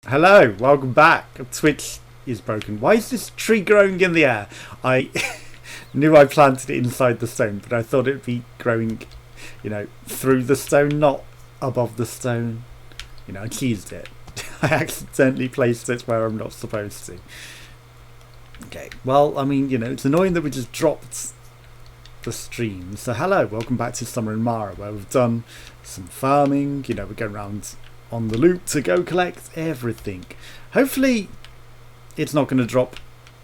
Hello, welcome back. Twitch is broken. Why is this tree growing in the air? I knew I planted it inside the stone, but I thought it'd be growing, through the stone, not above the stone. I cheesed it. I accidentally placed it where I'm not supposed to. Okay, well, it's annoying that we just dropped the stream. So hello, welcome back to Summer in Mara, where we've done some farming. We're going around on the loop to go collect everything. Hopefully it's not going to drop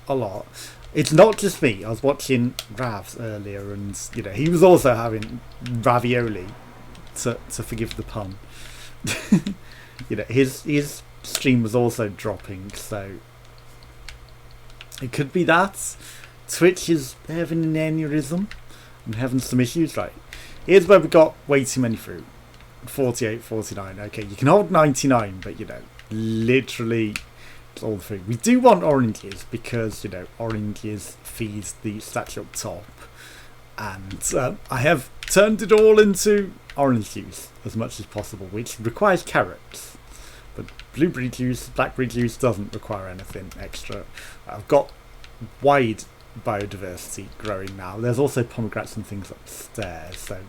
a lot. It's not just me. I was watching Ravs earlier, and he was also having ravioli, to forgive the pun. His stream was also dropping, so it could be that Twitch is having an aneurysm and having some issues. Right, here's where we got way too many fruit. 48, 49. Okay, you can hold 99, but literally it's all the food. We do want oranges because oranges feed the statue up top, and I have turned it all into orange juice as much as possible, which requires carrots, but blueberry juice, blackberry juice doesn't require anything extra. I've got wide biodiversity growing now. There's also pomegranates and things upstairs, so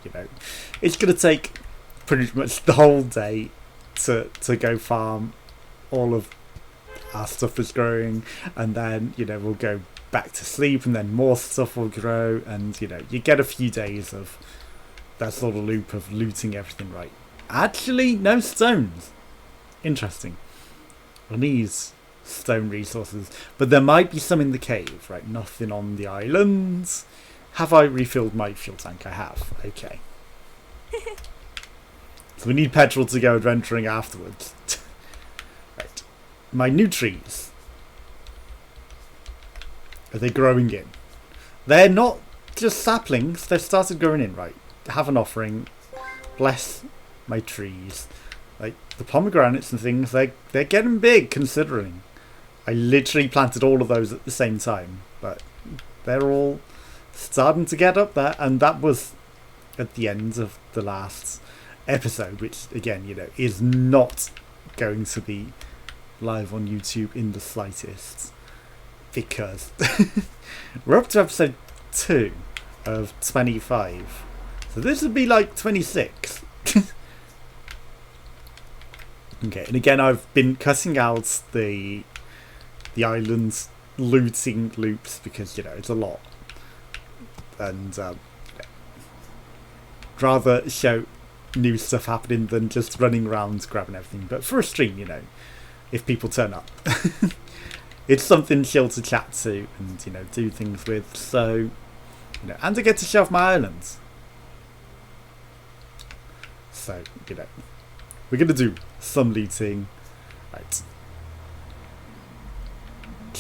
it's going to take pretty much the whole day to go farm all of our stuff that's growing, and then we'll go back to sleep, and then more stuff will grow, and you get a few days of that sort of loop of looting everything. Right, actually no stones. Interesting. I need stone resources, but there might be some in the cave. Right, nothing on the islands. Have I refilled my fuel tank? I have. Okay. So we need petrol to go adventuring afterwards. Right. My new trees. Are they growing in? They're not just saplings. They've started growing in. Right. Have an offering. Bless my trees. Like the pomegranates and things, they're getting big considering. I literally planted all of those at the same time. But they're all starting to get up there. And that was at the end of the last episode, which again is not going to be live on YouTube in the slightest, because we're up to episode 2 of 25, so this would be like 26. Okay, and again I've been cutting out the island's looting loops because it's a lot, and rather show new stuff happening than just running around grabbing everything. But for a stream, if people turn up, it's something chill to chat to and do things with. So and I get to show off my islands. So we're gonna do some looting. Right,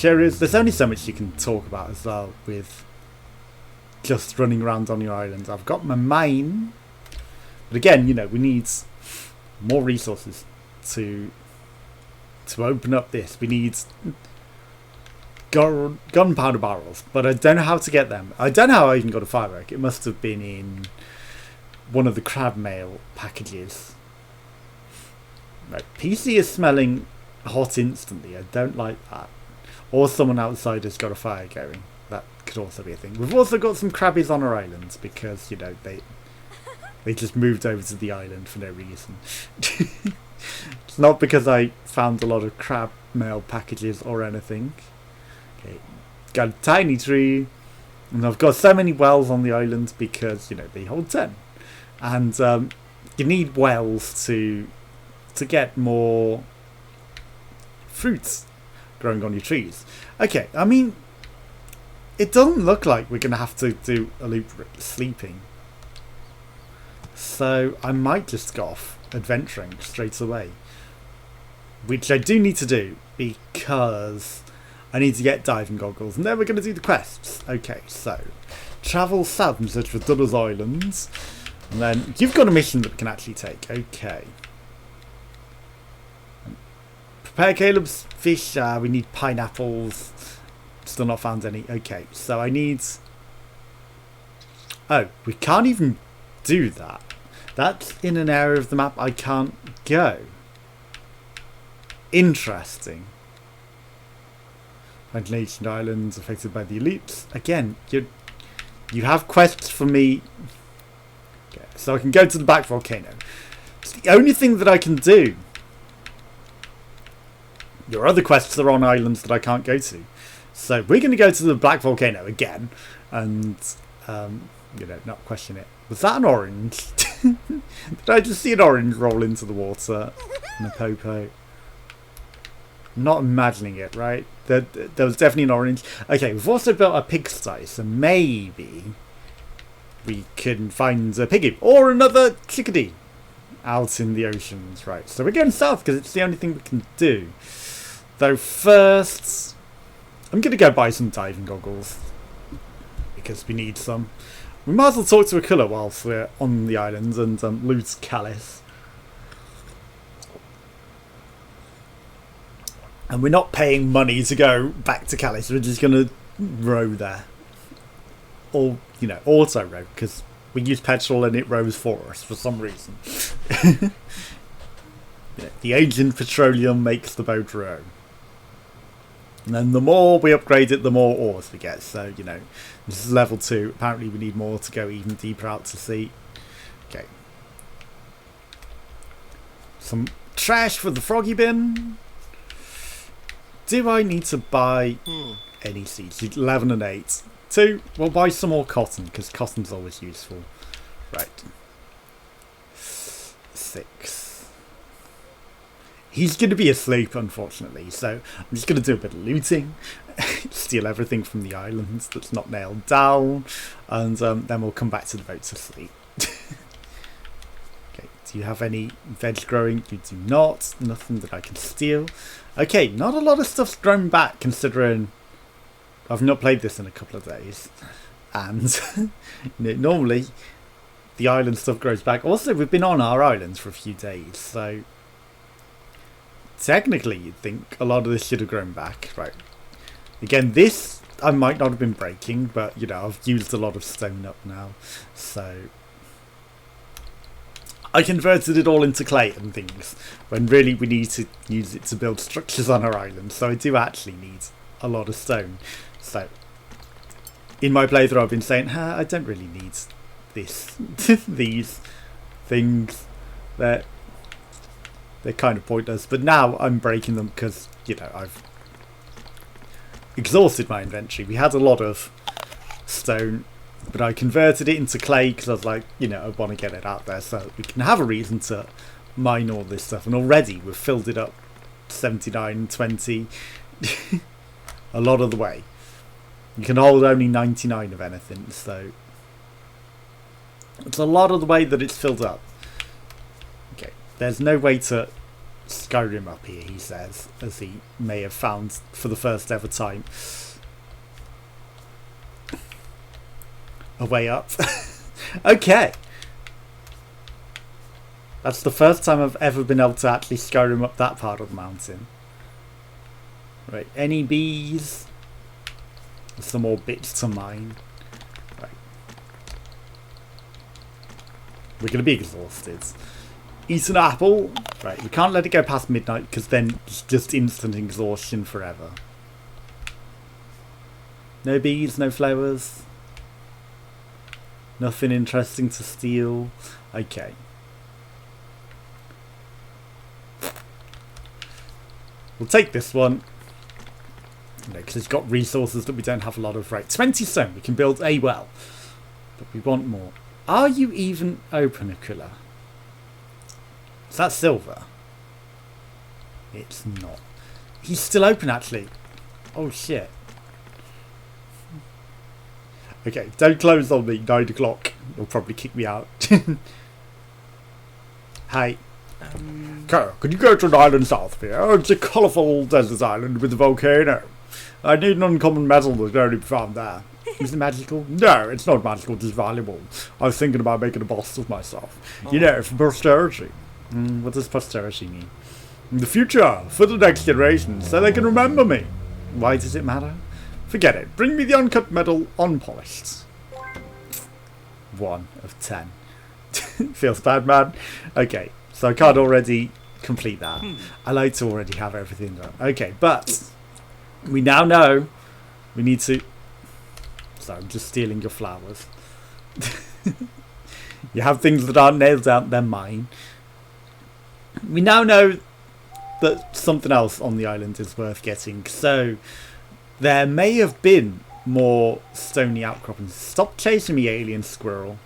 there's only so much you can talk about as well with just running around on your island. I've got my mine. But again, we need more resources to open up this. We need gunpowder barrels, but I don't know how to get them. I don't know how I even got a firework. It must have been in one of the crab mail packages. Right, PC is smelling hot instantly. I don't like that. Or someone outside has got a fire going. That could also be a thing. We've also got some crabbies on our island because they just moved over to the island for no reason. It's not because I found a lot of crab mail packages or anything. Okay, got a tiny tree, and I've got so many wells on the island because they hold 10, and you need wells to get more fruits growing on your trees. Okay, it doesn't look like we're gonna have to do a loop sleeping. So I might just go off adventuring straight away, which I do need to do because I need to get diving goggles, and then we're going to do the quests. Okay, so travel south and search for Duddle's Islands, and then you've got a mission that we can actually take. Okay, prepare Caleb's fish. We need pineapples. Still not found any. Okay, so I need. Oh, we can't even do that. That's in an area of the map I can't go. Interesting. Ventilation islands affected by the elites. Again, you have quests for me. Okay, so I can go to the back volcano. It's the only thing that I can do. Your other quests are on islands that I can't go to. So we're going to go to the black volcano again. And, not question it. Was that an orange? Did I just see an orange roll into the water? And a popo. I'm not imagining it, right? There was definitely an orange. Okay, we've also built a pigsty, so maybe we can find a piggy or another chickadee out in the oceans, right? So we're going south because it's the only thing we can do. Though first, I'm going to go buy some diving goggles because we need some. We might as well talk to Aquila whilst we're on the islands and loot Callus. And we're not paying money to go back to Callus. We're just going to row there. Or, auto row. Because we use petrol and it rows for us for some reason. The agent petroleum makes the boat row. And then the more we upgrade it, the more oars we get. So, this is level 2. Apparently we need more to go even deeper out to sea. Okay. Some trash for the froggy bin. Do I need to buy any seeds? 11 and 8. 2, we'll buy some more cotton, because cotton's always useful. Right. 6. He's going to be asleep, unfortunately, so I'm just going to do a bit of looting. Steal everything from the islands that's not nailed down, and then we'll come back to the boat to sleep. Okay, do you have any veg growing? You do not. Nothing that I can steal. Okay, not a lot of stuff's grown back considering I've not played this in a couple of days. And normally the island stuff grows back. Also, we've been on our islands for a few days, so technically you'd think a lot of this should have grown back. Right. Again, this I might not have been breaking, but I've used a lot of stone up now. So I converted it all into clay and things, when really we need to use it to build structures on our island, so I do actually need a lot of stone. So, in my playthrough I've been saying, I don't really need this, these things, they're kind of pointless, but now I'm breaking them because, I've exhausted my inventory. We had a lot of stone, but I converted it into clay because I was like, I want to get it out there so we can have a reason to mine all this stuff. And already we've filled it up 79, 20, a lot of the way. You can hold only 99 of anything, so it's a lot of the way that it's filled up. Okay, there's no way to Skyrim up here, he says, as he may have found for the first ever time. A way up. Okay. That's the first time I've ever been able to actually Skyrim up that part of the mountain. Right, any bees? Some more bits to mine. Right. We're going to be exhausted. Eat an apple. Right, we can't let it go past midnight because then it's just instant exhaustion forever. No bees, no flowers. Nothing interesting to steal. Okay. We'll take this one. Because it's got resources that we don't have a lot of. Right, 20 stone. We can build a well. But we want more. Are you even open, Aquila? Is that silver? It's not. He's still open, actually. Oh, shit. Okay, don't close on me, 9 o'clock. You'll probably kick me out. Hey. Could you go to an island south of here? It's a colourful desert island with a volcano. I need an uncommon metal that can only be found there. Is it magical? No, it's not magical, it's valuable. I was thinking about making a boss of myself. Oh. For posterity. What does posterity mean? In the future, for the next generation, so they can remember me. Why does it matter? Forget it. Bring me the uncut metal unpolished. 1 of 10. Feels bad, man. Okay, so I can't already complete that. I like to already have everything done. Okay, but we now know we need to... Sorry, I'm just stealing your flowers. You have things that aren't nailed down, they're mine. We now know that something else on the island is worth getting. So there may have been more stony outcroppings. Stop chasing me, alien squirrel.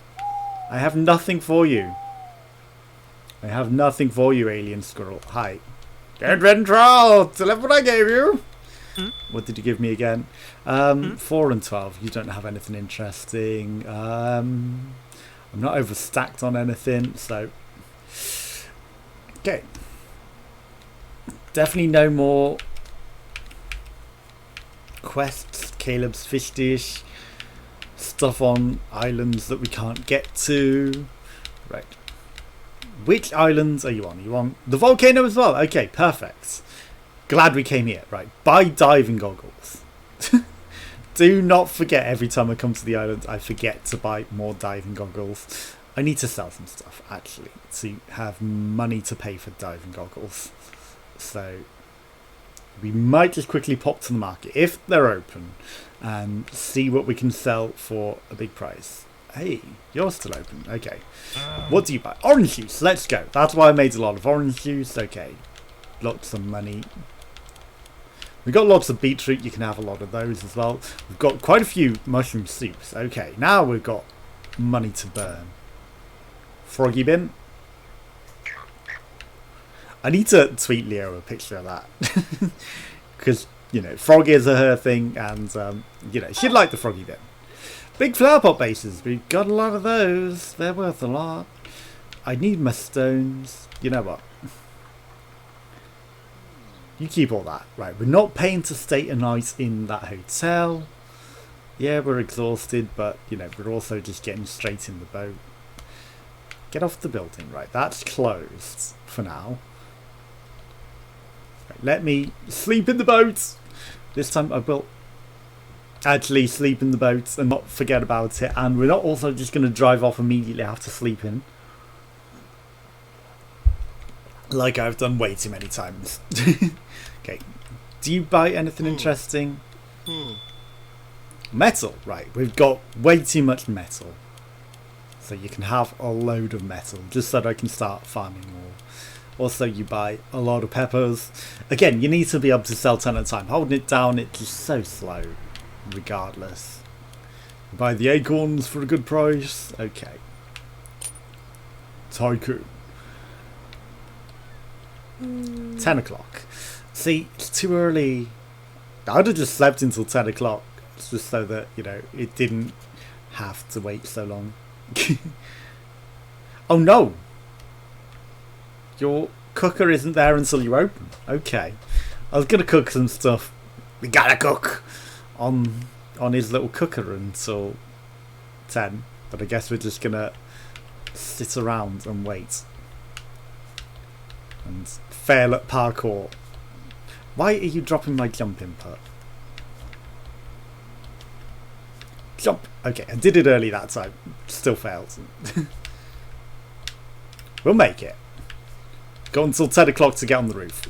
I have nothing for you. I have nothing for you, alien squirrel. Hi. Adventure! Deliver what I gave you! What did you give me again? 4 and 12. You don't have anything interesting. I'm not overstacked on anything, so... Okay. Definitely no more quests, Caleb's fish dish, stuff on islands that we can't get to. Right. Which islands are you on? Are you on the volcano as well? Okay, perfect. Glad we came here. Right, buy diving goggles. Do not forget, every time I come to the island, I forget to buy more diving goggles. I need to sell some stuff, actually, to have money to pay for diving goggles. So we might just quickly pop to the market, if they're open, and see what we can sell for a big price. Hey, you're still open. Okay. What do you buy? Orange juice. Let's go. That's why I made a lot of orange juice. Okay. Lots of money. We've got lots of beetroot. You can have a lot of those as well. We've got quite a few mushroom soups. Okay. Now we've got money to burn. Froggy bin. I need to tweet Leo a picture of that. Because, you know, frog is a her thing. And, you know, she'd like the froggy bin. Big flower pot bases. We've got a lot of those. They're worth a lot. I need my stones. You know what? You keep all that. Right, we're not paying to stay a night in that hotel. Yeah, we're exhausted, but, you know, we're also just getting straight in the boat. Get off the building. Right, that's closed for now. Right, let me sleep in the boat. This time I will actually sleep in the boat and not forget about it. And we're not also just going to drive off immediately after sleeping, like I've done way too many times. Okay, do you buy anything interesting? Metal, right, we've got way too much metal. So you can have a load of metal, just so that I can start farming more. Also, you buy a lot of peppers. Again, you need to be able to sell 10 at a time. Holding it down, it's just so slow, regardless. You buy the acorns for a good price. Okay. Tycoon. 10 o'clock. See, it's too early. I'd have just slept until 10 o'clock, just so that, you know, it didn't have to wait so long. Oh no! Your cooker isn't there until you open. Okay. I was going to cook some stuff. We gotta cook! On his little cooker until 10. But I guess we're just going to sit around and wait. And fail at parkour. Why are you dropping my jump input? Jump. Okay, I did it early that time. Still failed. We'll make it. Got until 10 o'clock to get on the roof.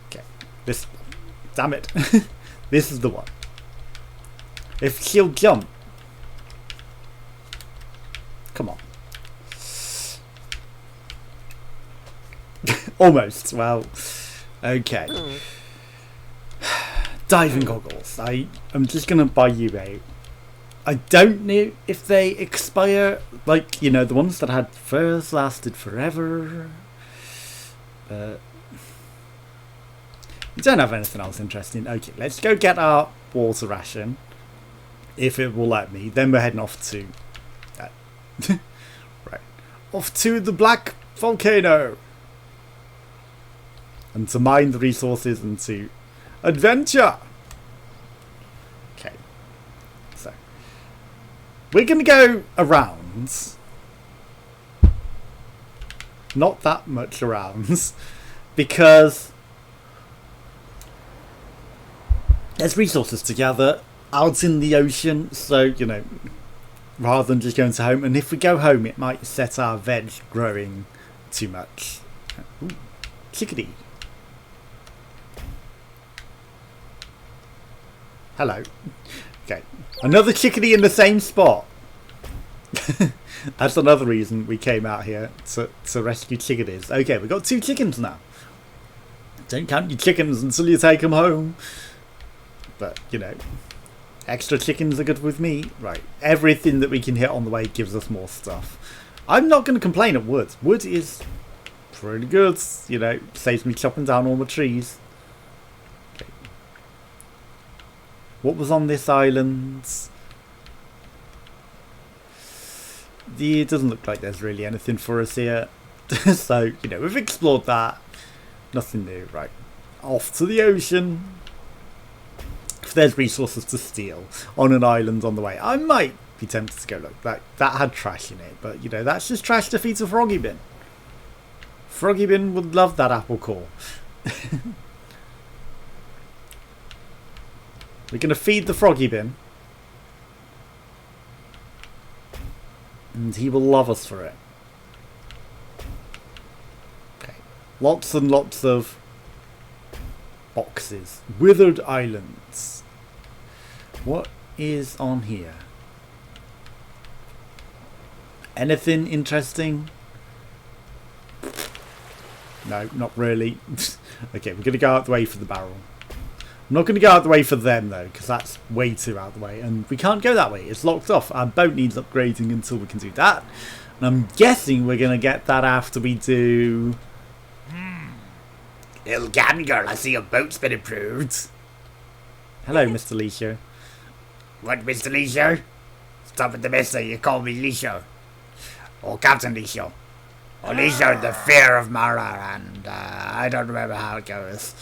Okay. This. Damn it. This is the one. If she'll jump. Come on. Almost. Well, okay. Diving goggles. I'm just going to buy you out. I don't know if they expire. Like, you know, the ones that had furs lasted forever. You don't have anything else interesting. Okay, let's go get our water ration. If it will let me. Then we're heading off to... right. Off to the Black Volcano. And to mine the resources and to adventure. Okay. So. We're going to go around. Not that much around. Because there's resources to gather out in the ocean. So, you know, rather than just going to home. And if we go home, it might set our veg growing too much. Ooh, chickadee. Hello. Okay. Another chickadee in the same spot. That's another reason we came out here to rescue chickadees. Okay, we've got 2 chickens now. Don't count your chickens until you take them home. But, you know, extra chickens are good with me. Right, everything that we can hit on the way gives us more stuff. I'm not going to complain at wood. Wood is pretty good. You know, saves me chopping down all my trees. Okay. What was on this island? It doesn't look like there's really anything for us here. So, you know, we've explored that. Nothing new. Right. Off to the ocean. If there's resources to steal on an island on the way, I might be tempted to go look. That had trash in it, but you know, that's just trash to feed to Froggy Bin. Froggy Bin would love that apple core. We're going to feed the Froggy Bin. And he will love us for it. Okay. Lots and lots of boxes. Withered Islands. What is on here? Anything interesting? No, not really. Okay, we're going to go out the way for the barrel. I'm not going to go out the way for them though, because that's way too out the way, and we can't go that way. It's locked off. Our boat needs upgrading until we can do that, and I'm guessing we're going to get that after we do. Little cabin girl, I see your boat's been improved. Hello, Mr. Leisure. What, Mr. Leisure? Stop at the mister, you call me Leisure. Or Captain Leisure. Or Leisure, the fear of Mara, and I don't remember how it goes.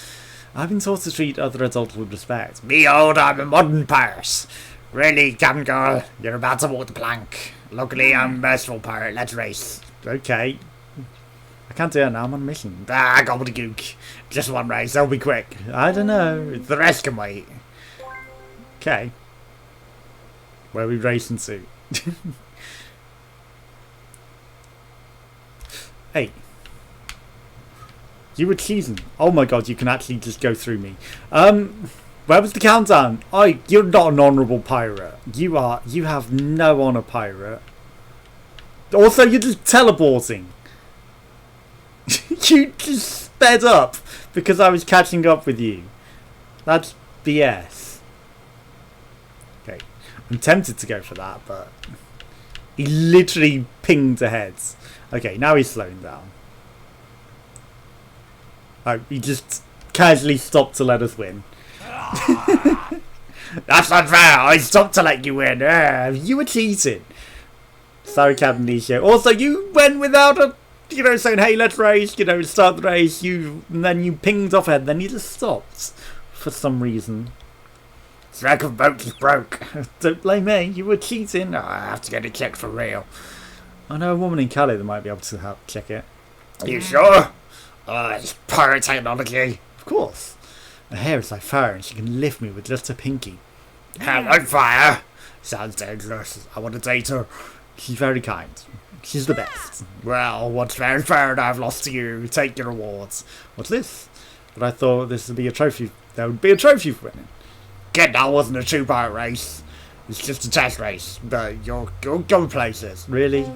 I've been taught to treat other adults with respect. Me old, I'm a modern pirate. Really, Captain Girl, you're about to walk the plank. Luckily, I'm a merciful pirate. Let's race. Okay. I can't do it now, I'm on a mission. Gobbledygook. Just one race, I'll be quick. I don't know. The rest can wait. Okay. Where are we racing to? Hey. You were cheesing. Oh my god, you can actually just go through me. Where was the countdown? You're not an honourable pirate. You have no honour, pirate. Also, you're just teleporting. You just sped up because I was catching up with you. That's BS. Okay. I'm tempted to go for that, but he literally pinged ahead. Okay, now he's slowing down. Oh, he just casually stopped to let us win. That's not fair. I stopped to let you win. You were cheating. Sorry, Captain Nisha. Also, you went without a, saying, hey, let's race, start the race. And then you pinged off ahead. Then you just stopped for some reason. This wreck of boat is broke. Don't blame me. You were cheating. I have to get it checked for real. I know a woman in Calais that might be able to help check it. Are you sure? It's pirate technology. Of course. Her hair is like fire and she can lift me with just a pinky. On fire? Sounds dangerous. I want to date her. She's very kind. She's the best. Well, what's very fair and I've lost to you. Take your rewards. What's this? But I thought this would be a trophy. There would be a trophy for winning. Kid, that wasn't a true pirate race. It's just a test race. But you'll go places. Really?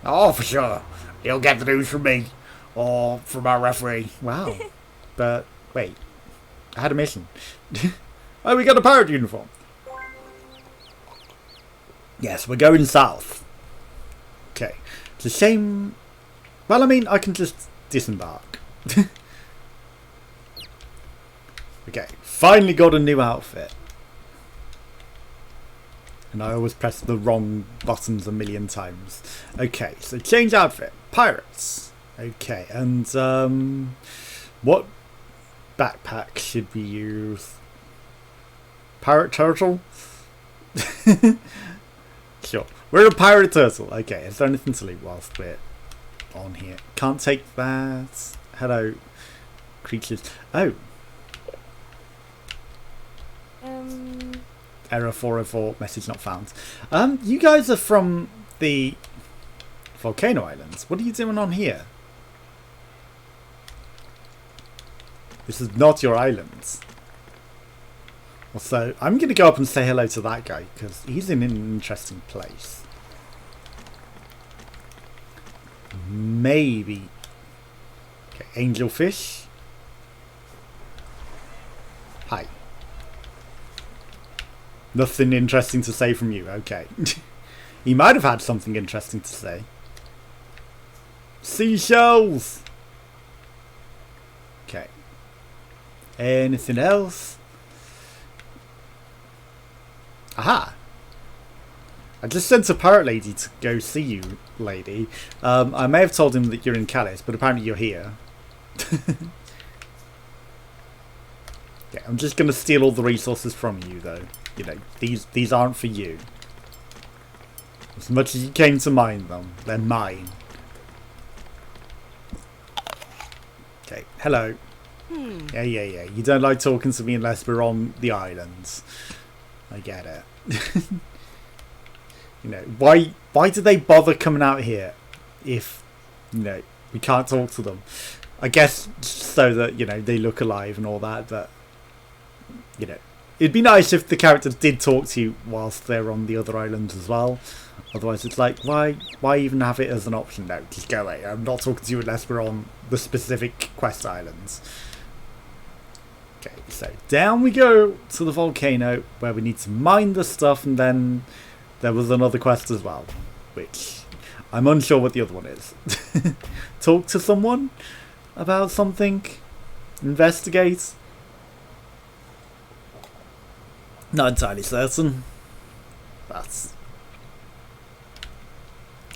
Oh, for sure. You'll get the news from me. Or from our referee. Wow. But, wait. I had a mission. Oh, we got a pirate uniform. Yes, we're going south. Okay. It's a shame. Well, I mean, I can just disembark. Okay. Finally got a new outfit. And I always press the wrong buttons a million times. Okay, so change outfit. Pirates. Okay, and what backpack should we use? Pirate turtle? Sure. We're a pirate turtle. Okay, is there anything to leave whilst we're on here? Can't take that. Hello, creatures. Oh. Error 404, message not found. You guys are from the Volcano Islands. What are you doing on here? This is not your island. Also, I'm going to go up and say hello to that guy, because he's in an interesting place. Maybe. Okay, angelfish. Hi. Nothing interesting to say from you, okay. He might have had something interesting to say. Seashells! Okay. Anything else? Aha! I just sent a pirate lady to go see you, lady. I may have told him that you're in Calais, but apparently you're here. Yeah, I'm just going to steal all the resources from you, though. You know, these aren't for you. As much as you came to mine them, they're mine. Okay, hello. Yeah. You don't like talking to me unless we're on the islands. I get it. You know, why do they bother coming out here if, you know, we can't talk to them? I guess so that, you know, they look alive and all that, but, you know, it'd be nice if the characters did talk to you whilst they're on the other islands as well. Otherwise it's like, why even have it as an option? No, just go away. I'm not talking to you unless we're on the specific quest islands. Okay, so down we go to the volcano where we need to mine the stuff, and then there was another quest as well, which I'm unsure what the other one is. Talk to someone about something? Investigate? Not entirely certain.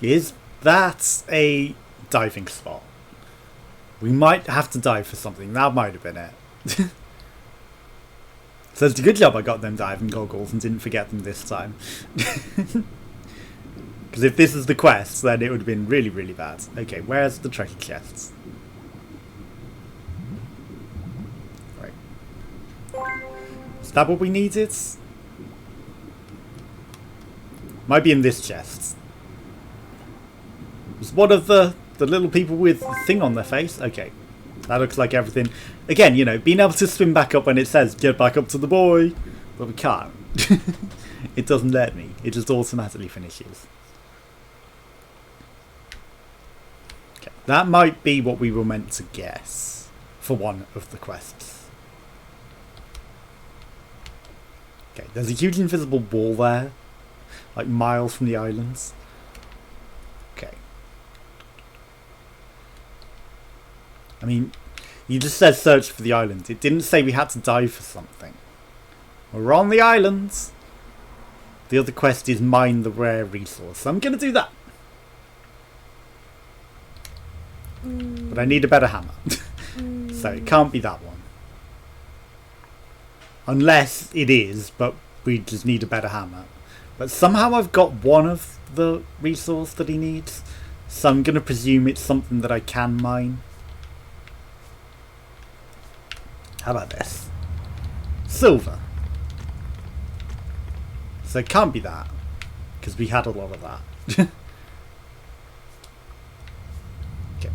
Is that a diving spot? We might have to dive for something. That might have been it. So it's a good job I got them diving goggles and didn't forget them this time. Because if this is the quest, then it would have been really, really bad. Okay, where's the treasure chests? Right. Is that what we needed? Might be in this chest. Is one of the little people with the thing on their face? Okay. That looks like everything. Again, you know, being able to swim back up when it says, get back up to the boy. But we can't. It doesn't let me. It just automatically finishes. Okay. That might be what we were meant to guess for one of the quests. Okay, there's a huge invisible wall there. Like miles from the islands. Okay. I mean, you just said search for the island. It didn't say we had to dive for something. We're on the islands. The other quest is mine the rare resource. So I'm going to do that. But I need a better hammer. So it can't be that one. Unless it is, but we just need a better hammer. But somehow I've got one of the resource that he needs. So I'm going to presume it's something that I can mine. How about this? Silver. So it can't be that. Because we had a lot of that. Okay.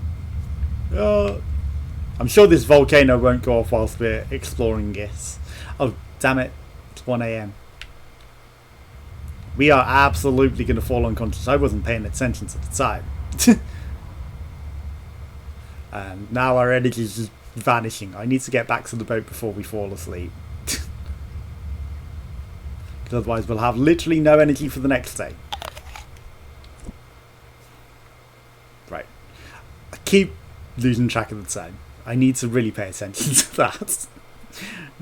I'm sure this volcano won't go off whilst we're exploring this. Oh, damn it. It's 1 AM. We are absolutely going to fall unconscious. I wasn't paying attention to the time. And now our energy is just vanishing. I need to get back to the boat before we fall asleep. Because otherwise we'll have literally no energy for the next day. Right. I keep losing track of the time. I need to really pay attention to that.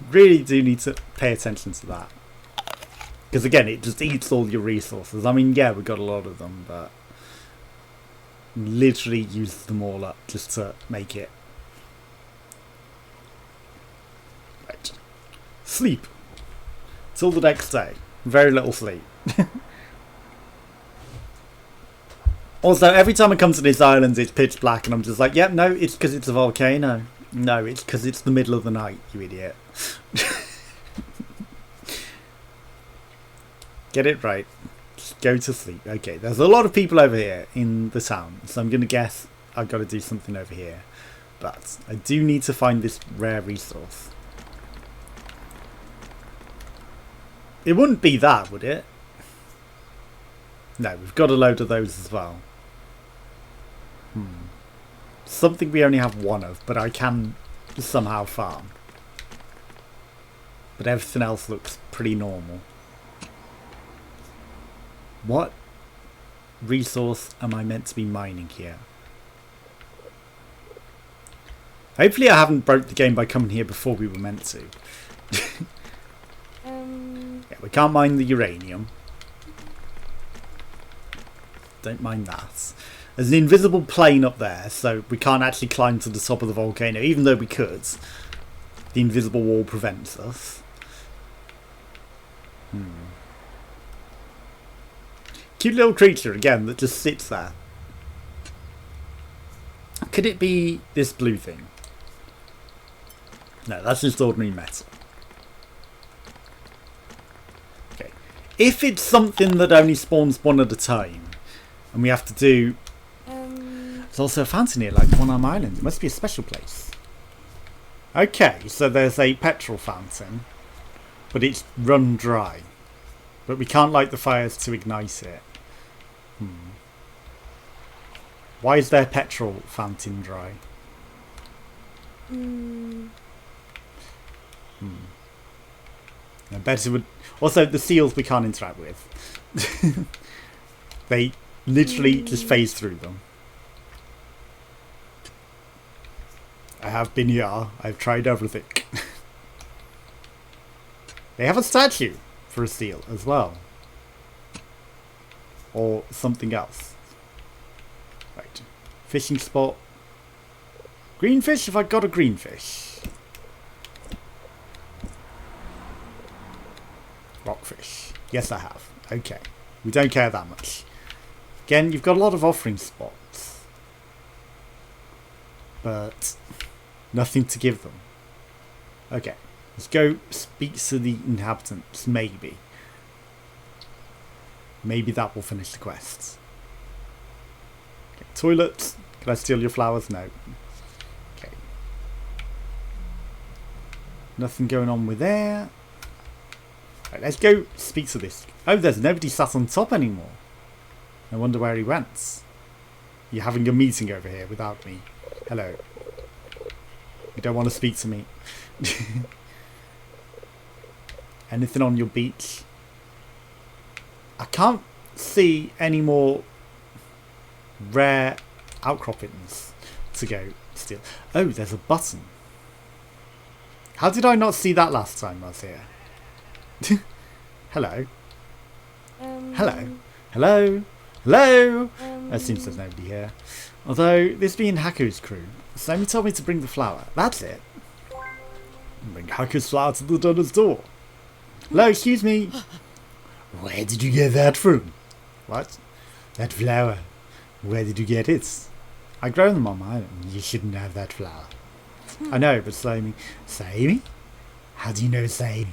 Really do need to pay attention to that. Because again, it just eats all your resources. I mean, yeah, we got a lot of them, but literally used them all up just to make it. Right. Sleep. Till the next day. Very little sleep. Also, every time I come to this island, it's pitch black, and I'm just like, yep, no, it's because it's a volcano. No, it's because it's the middle of the night, you idiot. Get it right. Just go to sleep. Okay, there's a lot of people over here in the town, so I'm going to guess I've got to do something over here. But I do need to find this rare resource. It wouldn't be that, would it? No, we've got a load of those as well. Something we only have one of, but I can somehow farm. But everything else looks pretty normal. What resource am I meant to be mining here? Hopefully I haven't broke the game by coming here before we were meant to. Yeah, we can't mine the uranium. Don't mind that. There's an invisible plane up there, so we can't actually climb to the top of the volcano, even though we could. The invisible wall prevents us. Cute little creature, again, that just sits there. Could it be this blue thing? No, that's just ordinary metal. Okay. If it's something that only spawns one at a time, and we have to do... There's also a fountain here, like One Arm Island. It must be a special place. Okay, so there's a petrol fountain, but it's run dry. But we can't light the fires to ignite it. Why is their petrol fountain dry? I bet it would... Also, the seals we can't interact with. They literally just phase through them. I have been here. I've tried everything. They have a statue for a seal as well. Or something else. Right. Fishing spot. Green fish? Have I got a green fish? Rockfish. Yes, I have. Okay. We don't care that much. Again, you've got a lot of offering spots. But nothing to give them. Okay. Let's go speak to the inhabitants, maybe. Maybe that will finish the quests. Okay, toilets. Can I steal your flowers? No. Okay. Nothing going on with there. Right, let's go speak to this. Oh, there's nobody sat on top anymore. I wonder where he went. You're having a meeting over here without me. Hello. You don't want to speak to me. Anything on your beach? I can't see any more rare outcroppings to go steal. Oh, there's a button. How did I not see that last time I was here? Hello. Hello. Hello. Hello. It seems there's nobody here. Although, this being Haku's crew, Sammy told me to bring the flower. That's it. Bring Haku's flower to the donor's door. Hello, excuse me. Where did you get that from? What? That flower. Where did you get it? I grow them on my own. You shouldn't have that flower. I know, but Sammy... Sammy? How do you know Sammy?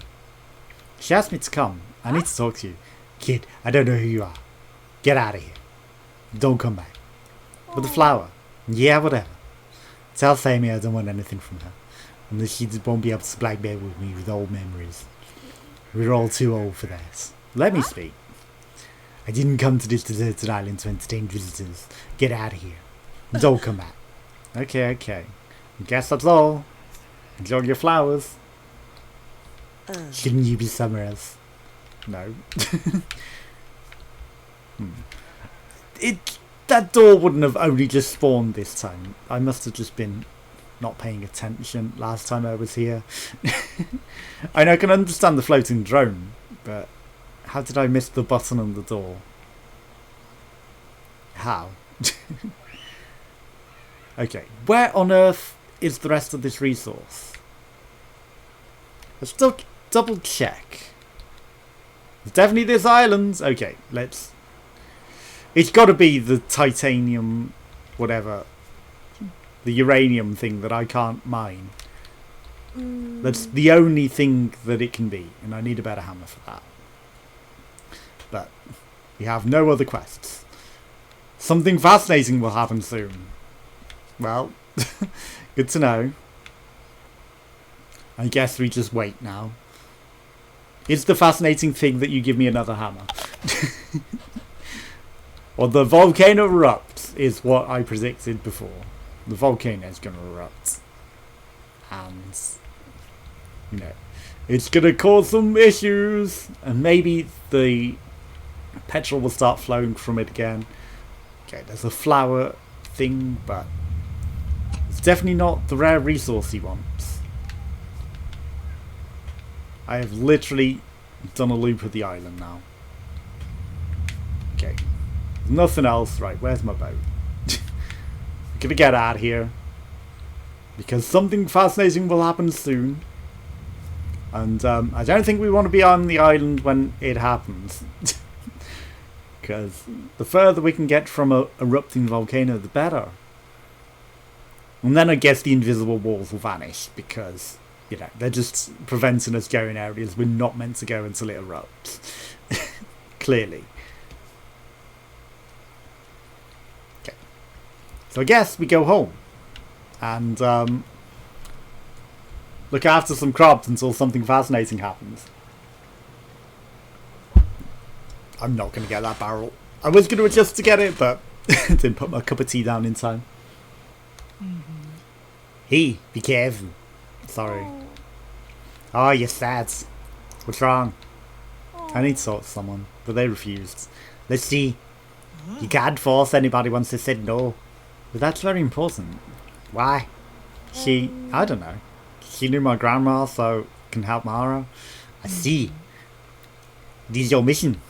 She asked me to come. I need to talk to you. Kid, I don't know who you are. Get out of here. Don't come back. But the flower. Yeah, whatever. Tell Sammy I don't want anything from her. Unless she won't be able to blackmail with me with old memories. We're all too old for that. Let me speak. I didn't come to this deserted island to entertain visitors. Get out of here. Don't come back. Okay, okay. I guess that's all. Enjoy your flowers. Shouldn't you be somewhere else? No. That door wouldn't have only just spawned this time. I must have just been not paying attention last time I was here. I know I can understand the floating drone, but how did I miss the button on the door? How? Okay, where on earth is the rest of this resource? Let's double check. It's definitely this island. Okay, let's... It's got to be the titanium, whatever, the uranium thing that I can't mine. That's the only thing that it can be, and I need a better hammer for that. But we have no other quests. Something fascinating will happen soon. Well, Good to know. I guess we just wait now. It's the fascinating thing that you give me another hammer. Well, the volcano erupts is what I predicted before. The volcano is going to erupt. And, you know, it's going to cause some issues. And maybe the petrol will start flowing from it again. Okay, there's a flower thing, but it's definitely not the rare resource he wants. I have literally done a loop of the island now. Okay. Nothing else. Right, where's my boat? I'm gonna get out of here. Because something fascinating will happen soon. And I don't think we want to be on the island when it happens. Because the further we can get from a erupting volcano, the better. And then I guess the invisible walls will vanish. Because, you know, they're just preventing us going areas we're not meant to go until it erupts. Clearly. So I guess we go home and look after some crops until something fascinating happens. I'm not going to get that barrel. I was going to adjust to get it, but didn't put my cup of tea down in time. Hey, be careful. Sorry. Oh, you're sad. What's wrong? I need to talk to someone, but they refused. Let's see. You can't force anybody once they said no. But that's very important. Why? I don't know. She knew my grandma, so can help Mara. I see. It is your mission.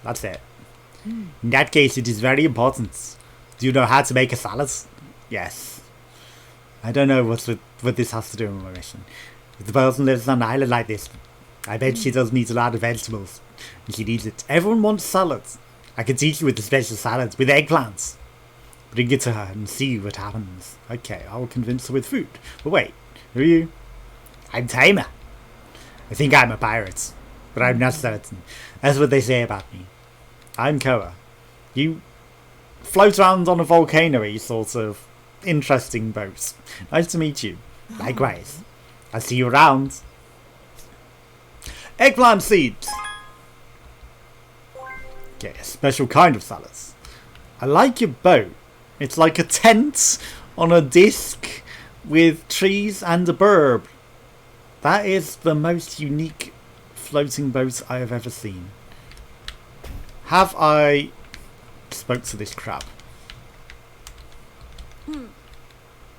That's it. In that case, it is very important. Do you know how to make a salad? Yes. I don't know what this has to do with my mission. If the person lives on an island like this, I bet she does need a lot of vegetables. And she needs it. Everyone wants salads. I can teach you with the special salads with eggplants. Bring it to her and see what happens. Okay, I will convince her with food. But wait, who are you? I'm Tamer. I think I'm a pirate, but I'm not certain. That's what they say about me. I'm Koa. You float around on a volcano-y sort of interesting boat. Nice to meet you. Likewise. I'll see you around. Eggplant seeds! Okay, a special kind of salads. I like your boat. It's like a tent on a disc with trees and a burb. That is the most unique floating boat I have ever seen. Have I spoke to this crab?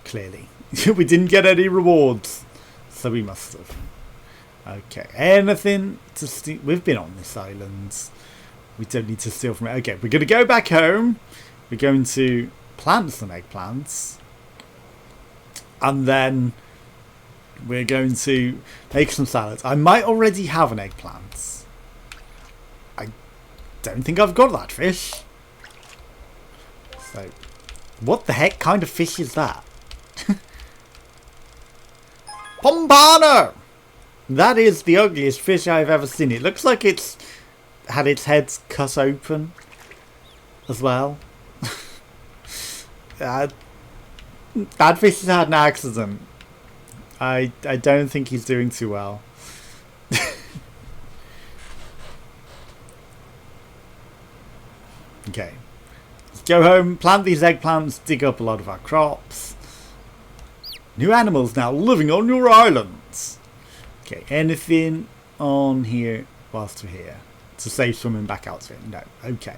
Clearly. We didn't get any rewards. So we must have. Okay. Anything to steal? We've been on this island. We don't need to steal from it. Okay, we're going to go back home. We're going to plant some eggplants. And then we're going to make some salads. I might already have an eggplant. I don't think I've got that fish. So, what the heck kind of fish is that? Pompano! That is the ugliest fish I've ever seen. It looks like it's had its head cut open as well. That fish has had an accident. I don't think he's doing too well. Okay. Let's go home, plant these eggplants, dig up a lot of our crops. New animals now living on your islands. Okay, anything on here whilst we're here? To save swimming back out to it? No. Okay.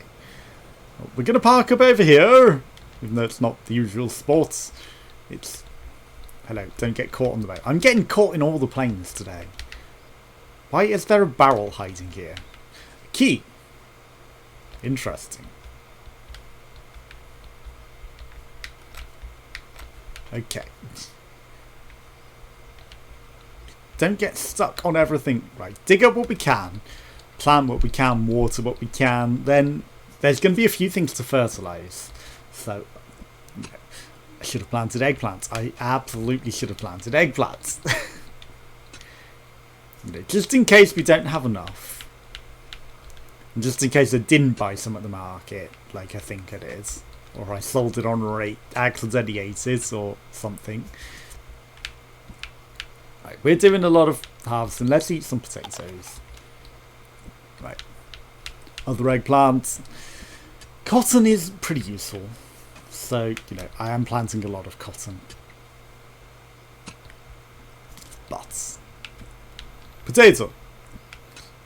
Well, we're going to park up over here. Even though it's not the usual spot. It's... Hello, don't get caught on the boat. I'm getting caught in all the planes today. Why is there a barrel hiding here? A key. Interesting. Okay. Don't get stuck on everything. Right, dig up what we can. Plant what we can. Water what we can. Then there's going to be a few things to fertilise. So, I should have planted eggplants. I absolutely should have planted eggplants. Just in case we don't have enough. And just in case I didn't buy some at the market, like I think it is. Or I sold it on rate, accidentally ate it or something. Right, we're doing a lot of harvesting. Let's eat some potatoes. Right. Other eggplants. Cotton is pretty useful. So, I am planting a lot of cotton. But potato.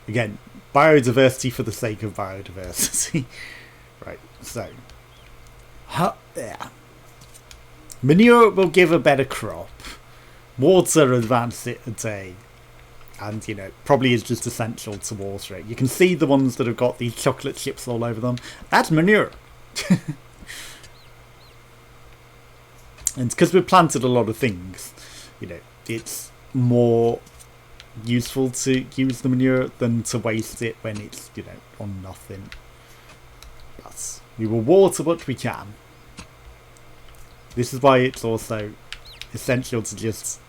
Again, biodiversity for the sake of biodiversity. Right, so. Yeah. Manure will give a better crop. Water advance it a day. And, probably is just essential to water it. You can see the ones that have got these chocolate chips all over them. That's manure. And because we've planted a lot of things, it's more useful to use the manure than to waste it when it's, on nothing. But we will water what we can. This is why it's also essential to just,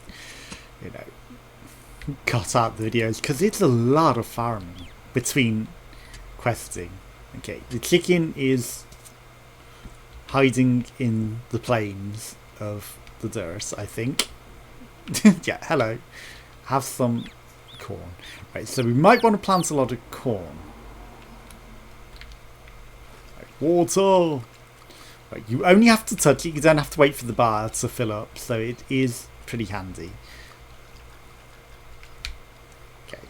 cut out the videos, because it's a lot of farming between questing. Okay, the chicken is hiding in the plains of the dirt, I think. Yeah, hello. Have some corn. Right, so we might want to plant a lot of corn. Right, water. Right, you only have to touch it. You don't have to wait for the bar to fill up, so it is pretty handy. Okay,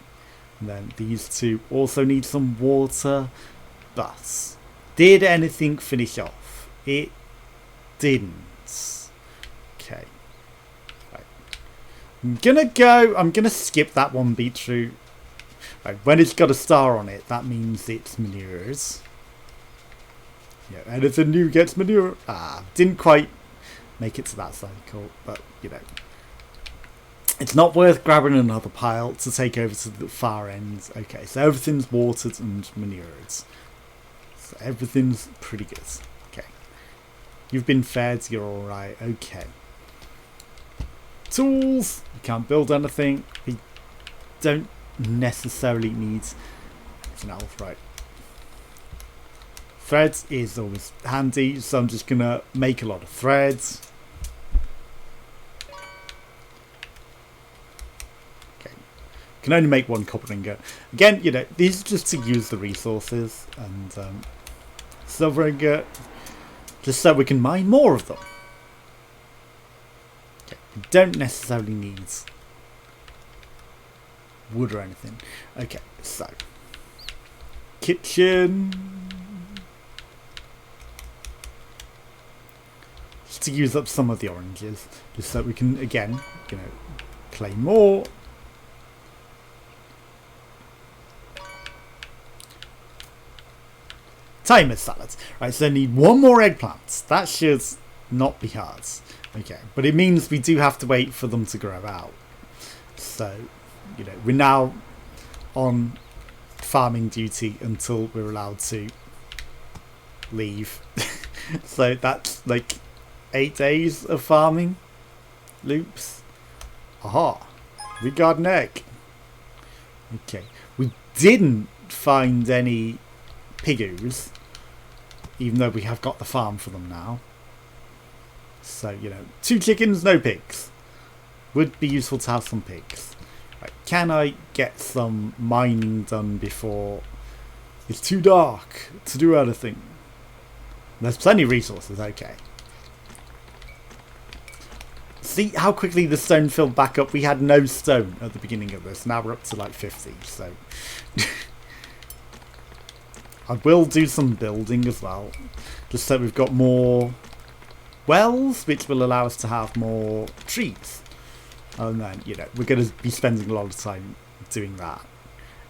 and then these two also need some water. But did anything finish off? It didn't. Okay. Right. I'm gonna skip that one beetroot. Right, when it's got a star on it, that means it's manures. Yeah, anything new gets manure. Didn't quite make it to that cycle, but it's not worth grabbing another pile to take over to the far end. Okay, so everything's watered and manured. So everything's pretty good. Okay. You've been fed, you're alright. Okay. Tools! You can't build anything. We don't necessarily need anything else, right? Threads is always handy, so I'm just gonna make a lot of threads. Okay. Can only make one copper ingot. Again, these are just to use the resources, and silver ingot, just so we can mine more of them. Okay. We don't necessarily need wood or anything. Okay, so kitchen. Just to use up some of the oranges, just so we can again, play more. Timer salads. Right, so I need one more eggplant. That should not be hard. Okay, but it means we do have to wait for them to grow out. So, we're now on farming duty until we're allowed to leave. So that's like 8 days of farming loops. Aha, we got an egg. Okay, we didn't find any piggoos, even though we have got the farm for them now. So, 2 chickens, no pigs. Would be useful to have some pigs. Right, can I get some mining done before it's too dark to do anything? There's plenty of resources, okay. See how quickly the stone filled back up? We had no stone at the beginning of this. Now we're up to like 50, so... I will do some building as well, just so we've got more wells, which will allow us to have more trees. And then, we're going to be spending a lot of time doing that.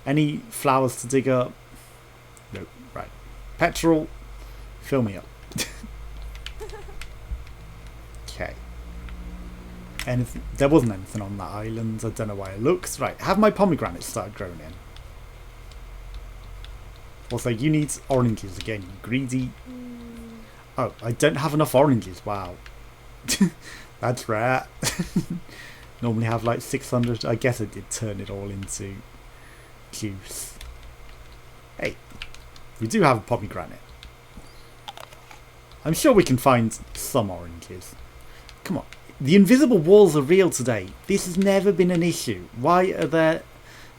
Any flowers to dig up? Nope. Right. Petrol, fill me up. Okay. Anything? There wasn't anything on that island. I don't know why it looks. Right. Have my pomegranates started growing in? Also, you need oranges again, you greedy. Oh, I don't have enough oranges. Wow. That's rare. Normally have like 600. I guess I did turn it all into juice. Hey, we do have a pomegranate. I'm sure we can find some oranges. Come on. The invisible walls are real today. This has never been an issue. Why are there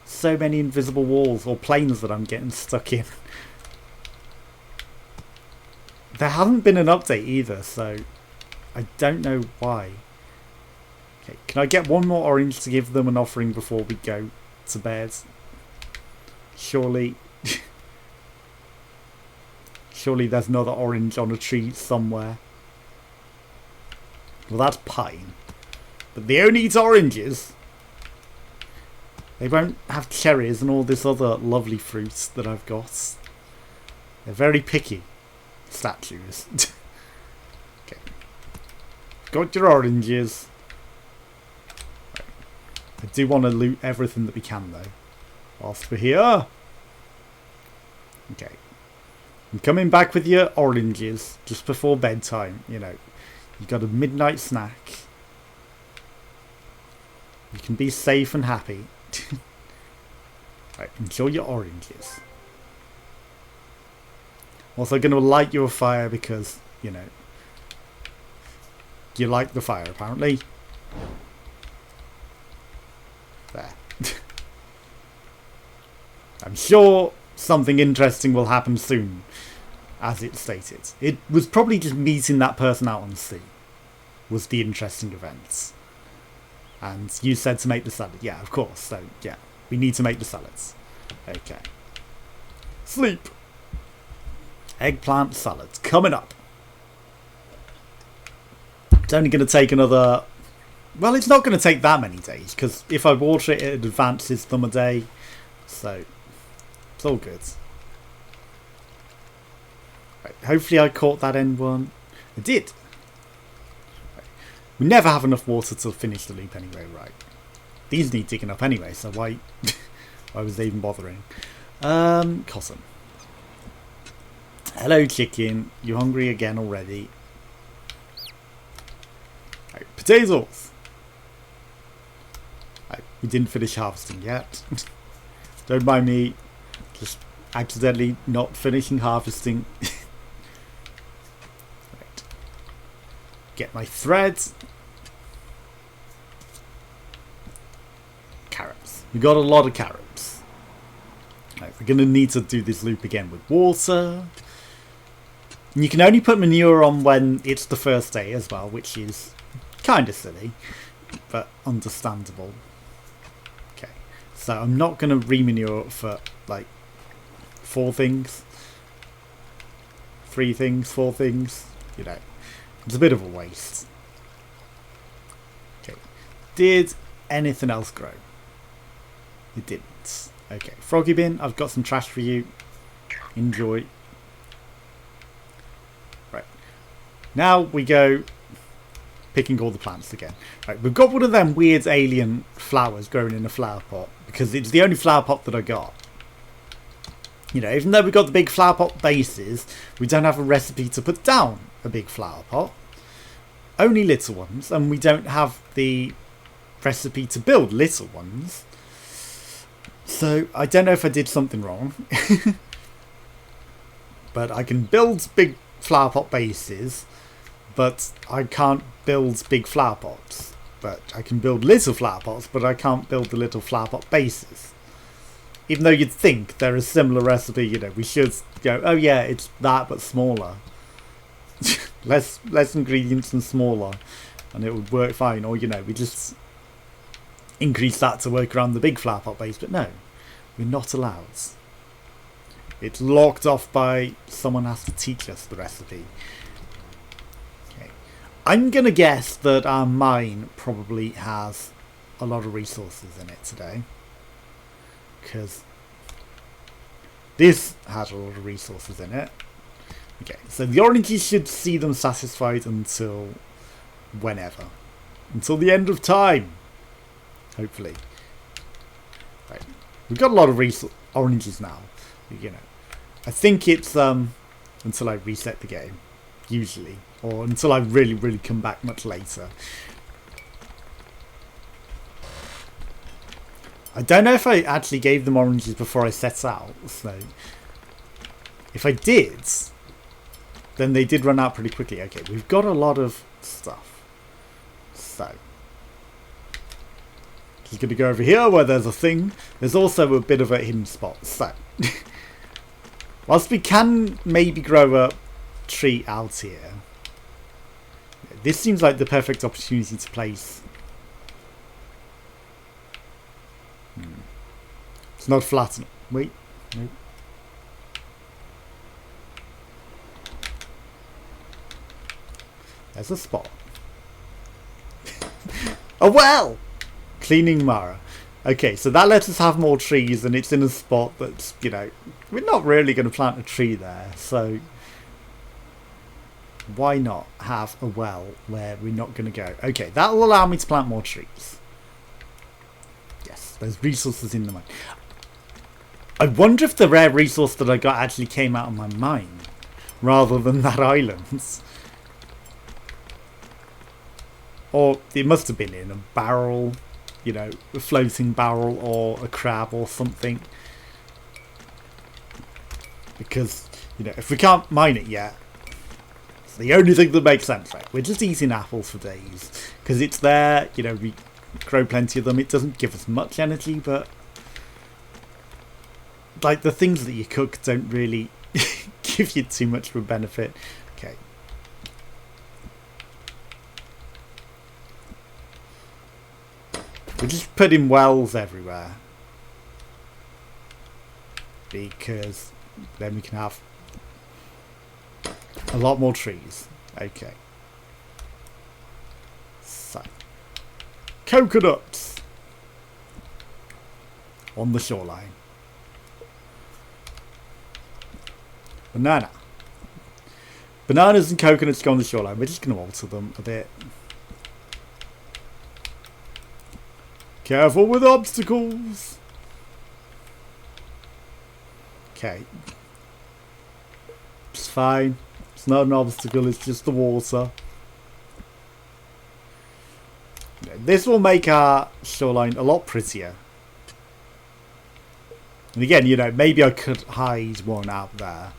so many invisible walls or planes that I'm getting stuck in? There hasn't been an update either, so I don't know why. Okay, can I get one more orange to give them an offering before we go to bed? Surely... Surely there's another orange on a tree somewhere. Well, that's pine. But they only eat oranges. They won't have cherries and all this other lovely fruits that I've got. They're very picky. Statues. Okay. Got your oranges. Right. I do want to loot everything that we can, though. Whilst we're here. Okay. I'm coming back with your oranges just before bedtime, you know. You got a midnight snack. You can be safe and happy. Right, enjoy your oranges. Also going to light you a fire because, you know, you like the fire apparently. There. I'm sure something interesting will happen soon, as it stated. It was probably just meeting that person out on the sea was the interesting events. And you said to make the salad. Yeah, of course. So, yeah, we need to make the salads. Okay. Sleep. Eggplant salad coming up. It's only going to take another... Well, it's not going to take that many days, because if I water it, it advances them a day. So, it's all good. Right, hopefully I caught that end one. I did. Right. We never have enough water to finish the loop anyway, right? These need digging up anyway, so why was they even bothering? Cotton. Hello, chicken. You hungry again already? Right, potatoes. Right, we didn't finish harvesting yet. Don't mind me. Just accidentally not finishing harvesting. Right. Get my threads. Carrots. We got a lot of carrots. Right, we're going to need to do this loop again with water. And you can only put manure on when it's the first day as well, which is kind of silly, but understandable. Okay, so I'm not going to re-manure for like 4 things. 3 things, 4 things, you know. It's a bit of a waste. Okay, did anything else grow? It didn't. Okay, Froggy Bin, I've got some trash for you. Enjoy. Right. Now we go picking all the plants again. Right, we've got one of them weird alien flowers growing in a flower pot because it's the only flower pot that I got. You know, even though we've got the big flower pot bases, we don't have a recipe to put down a big flower pot. Only little ones, and we don't have the recipe to build little ones. So, I don't know if I did something wrong. But I can build big flower pot bases, but I can't build big flower pots. But I can build little flower pots, but I can't build the little flower pot bases. Even though you'd think they're a similar recipe, you know, we should go, oh yeah, it's that but smaller. less ingredients and smaller, and it would work fine. Or, you know, we just increase that to work around the big flower pot base, but no, we're not allowed. It's locked off by someone has to teach us the recipe. Okay. I'm gonna guess that our mine probably has a lot of resources in it today, because this has a lot of resources in it. Okay, so the oranges should see them satisfied until whenever, until the end of time. Hopefully. Right. We've got a lot of oranges now. You know. I think it's until I reset the game. Usually. Or until I really come back much later. I don't know if I actually gave them oranges before I set out. So if I did, then they did run out pretty quickly. Okay, we've got a lot of stuff. So, just going to go over here where there's a thing. There's also a bit of a hidden spot. So, whilst we can maybe grow a tree out here, this seems like the perfect opportunity to place. It's not flat enough. Wait. Nope. There's a spot. Oh well! Cleaning Mara. Okay, so that lets us have more trees, and it's in a spot that's, you know, we're not really going to plant a tree there, so why not have a well where we're not going to go? Okay, that'll allow me to plant more trees. Yes, there's resources in the mine. I wonder if the rare resource that I got actually came out of my mine rather than that island. Or it must have been in a barrel, you know, a floating barrel or a crab or something. Because, you know, if we can't mine it yet, it's the only thing that makes sense, right? We're just eating apples for days. Because it's there, you know, we grow plenty of them. It doesn't give us much energy, but like the things that you cook don't really give you too much of a benefit. Okay. We just put in wells everywhere. Because then we can have a lot more trees. Okay. So. Coconuts! On the shoreline. Banana. Bananas and coconuts go on the shoreline. We're just going to alter them a bit. Careful with obstacles. Okay. It's fine. It's not an obstacle, it's just the water. This will make our shoreline a lot prettier. And again, you know, maybe I could hide one out there.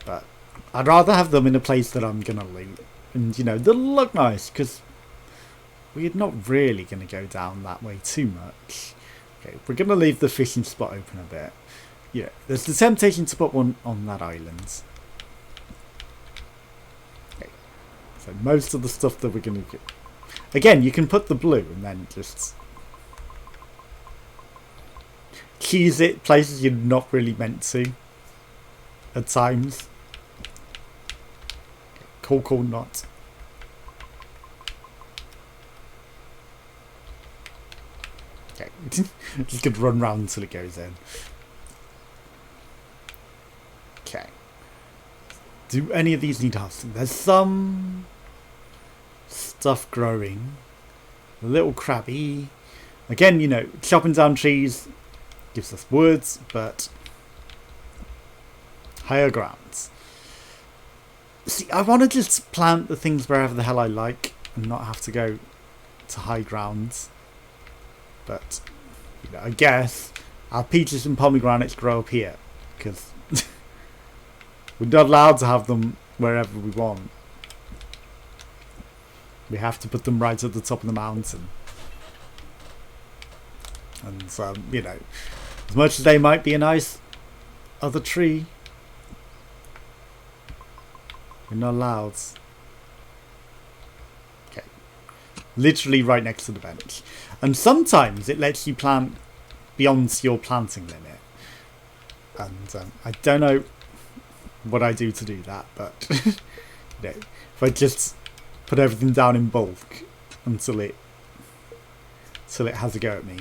But I'd rather have them in a place that I'm going to loot. And, you know, they'll look nice, because we're not really going to go down that way too much. Okay, we're going to leave the fishing spot open a bit. Yeah, there's the temptation to put one on that island. Okay, so most of the stuff that we're going to get. Again, you can put the blue and then just cheese it places you're not really meant to at times. Cool knot. Okay, just gonna run round until it goes in. Okay. Do any of these need harvesting? There's some stuff growing. A little crabby. Again, you know, chopping down trees gives us woods, but higher grounds. See, I want to just plant the things wherever the hell I like and not have to go to high grounds. But, you know, I guess our peaches and pomegranates grow up here because we're not allowed to have them wherever we want. We have to put them right at the top of the mountain. And, you know, as much as they might be a nice other tree, we're not allowed. Okay. Literally right next to the bench. And sometimes it lets you plant beyond your planting limit. And I don't know what I do to do that, but you know, if I just put everything down in bulk until it has a go at me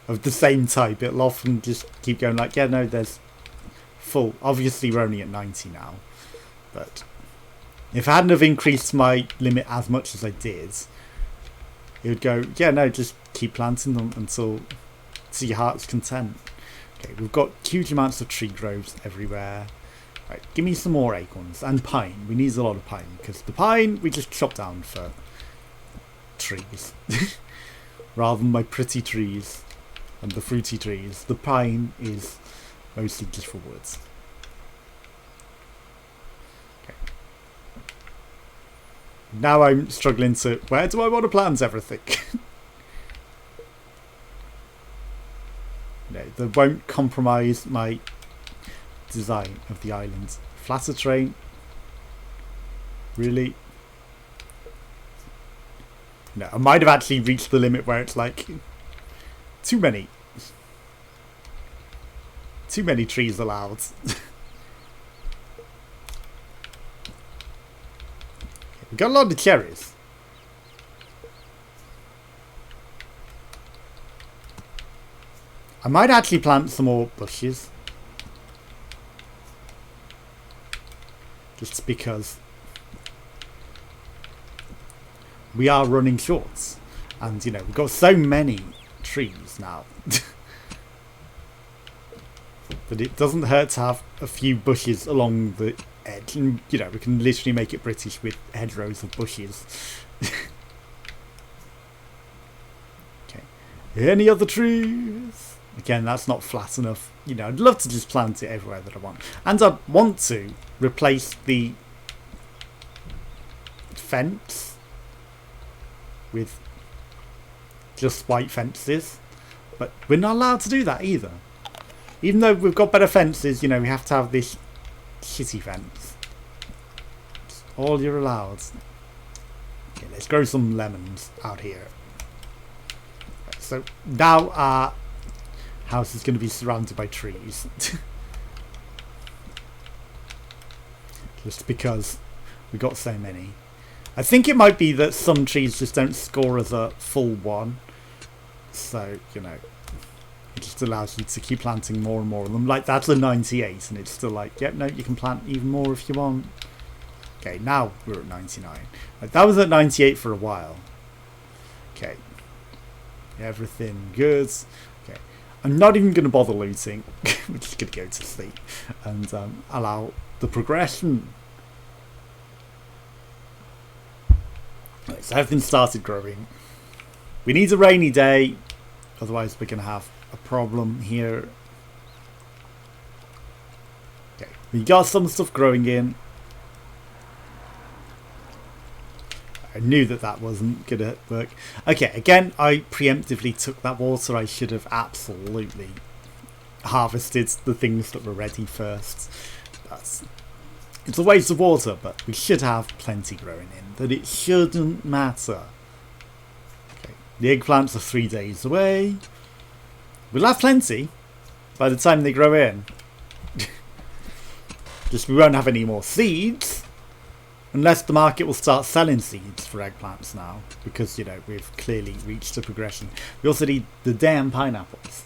of the same type, it'll often just keep going like, yeah, no, there's full. Obviously we're only at 90 now, but if I hadn't have increased my limit as much as I did, it would go, yeah, no, just keep planting them until to your heart's content. Okay, we've got huge amounts of tree groves everywhere. Right, give me some more acorns and pine. We need a lot of pine because the pine we just chop down for trees rather than my pretty trees and the fruity trees. The pine is mostly just for woods. Now I'm struggling to... Where do I want to plant everything? No, that won't compromise my design of the island. Flatter terrain. Really? No, I might have actually reached the limit where it's like... Too many trees allowed. We got a lot of cherries. I might actually plant some more bushes. Just because we are running short. And, you know, we've got so many trees now. That it doesn't hurt to have a few bushes along the edge. And, you know, we can literally make it British with hedgerows of bushes. Okay. Any other trees? Again, that's not flat enough. You know, I'd love to just plant it everywhere that I want. And I want to replace the fence with just white fences. But we're not allowed to do that either. Even though we've got better fences, you know, we have to have this shitty fence. It's all you're allowed. Okay, let's grow some lemons out here. So now our house is going to be surrounded by trees. Just because we got so many. I think it might be that some trees just don't score as a full one. So, you know, it just allows you to keep planting more and more of them. Like, that's a 98, and it's still like, yep, no, you can plant even more if you want. Okay, now we're at 99. Like, that was at 98 for a while. Okay. Everything good. Okay. I'm not even going to bother looting. We're just going to go to sleep. And allow the progression. Right, so everything started growing. We need a rainy day. Otherwise, we're going to have a problem here. Okay, we got some stuff growing in. I knew that that wasn't going to work. Okay, again, I preemptively took that water. I should have absolutely harvested the things that were ready first. It's a waste of water, but we should have plenty growing in. That it shouldn't matter. Okay, the eggplants are 3 days away. We'll have plenty by the time they grow in. Just we won't have any more seeds. Unless the market will start selling seeds for eggplants now. Because, you know, we've clearly reached a progression. We also need the damn pineapples.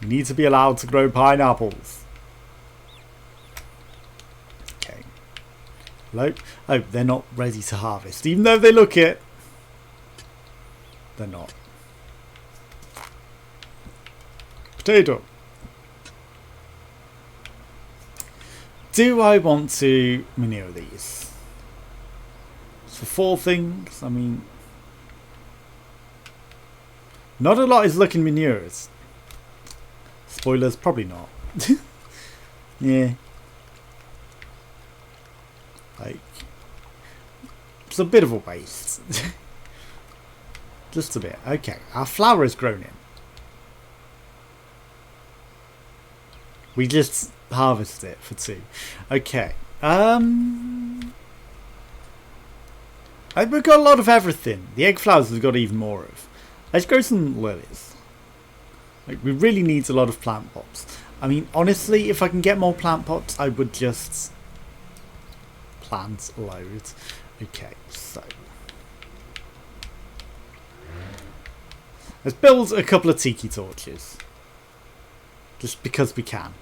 We need to be allowed to grow pineapples. Okay. Hello? Oh, they're not ready to harvest. Even though they look it. They're not. Potato. Do I want to manure these? For 4 things, I mean... Not a lot is looking manured. Spoilers, probably not. Yeah. Like... It's a bit of a waste. Just a bit. Okay, our flower is grown in. We just harvested it for 2. Okay. We've got a lot of everything. The egg flowers we've got even more of. Let's grow some lilies. Like, we really need a lot of plant pots. I mean, honestly, if I can get more plant pots, I would just plant loads. Okay, so let's build a couple of tiki torches. Just because we can.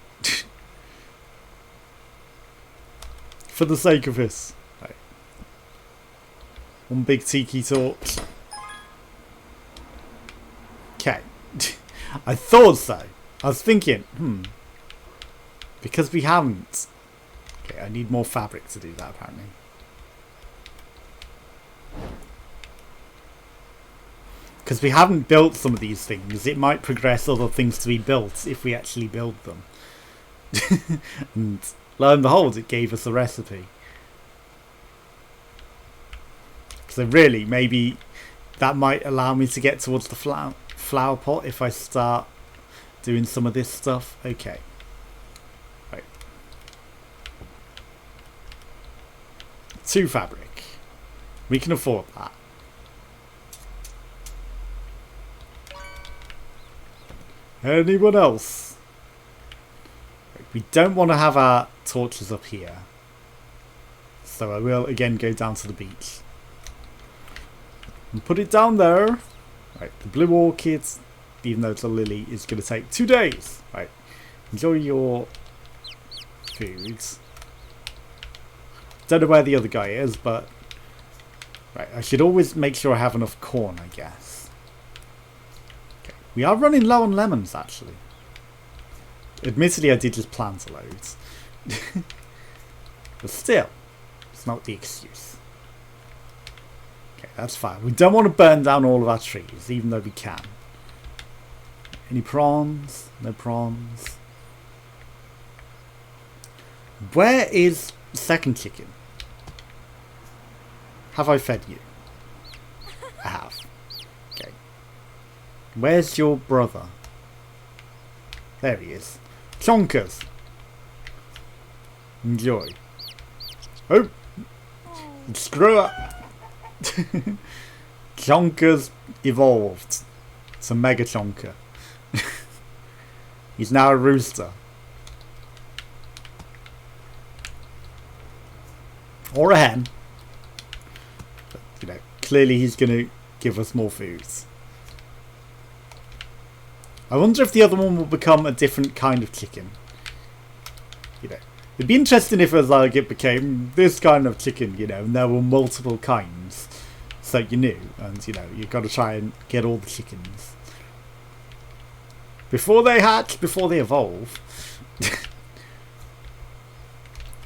For the sake of this. Right. One big tiki torch. Okay. I thought so. I was thinking, because we haven't. Okay, I need more fabric to do that apparently. Because we haven't built some of these things, it might progress other things to be built if we actually build them. And lo and behold, it gave us a recipe. So really, maybe that might allow me to get towards the flower pot if I start doing some of this stuff. Okay. Right. 2 fabric. We can afford that. Anyone else? We don't want to have our torches up here. So I will again go down to the beach. And put it down there. Right, the blue orchids, even though it's a lily, is going to take 2 days. Right, enjoy your foods. Don't know where the other guy is, but right, I should always make sure I have enough corn, I guess. Okay, we are running low on lemons, actually. Admittedly, I did just plant loads. But still, it's not the excuse. Okay, that's fine. We don't want to burn down all of our trees, even though we can. Any prawns? No prawns. Where is the second chicken? Have I fed you? I have. Okay. Where's your brother? There he is. Chonkers. Enjoy. Oh! Screw up! Chonkers evolved. It's a mega chonker. He's now a rooster. Or a hen. But, you know, clearly he's going to give us more foods. I wonder if the other one will become a different kind of chicken. You know, it'd be interesting if it was like it became this kind of chicken, you know, and there were multiple kinds. So you knew, and you know, you've got to try and get all the chickens. Before they hatch, before they evolve.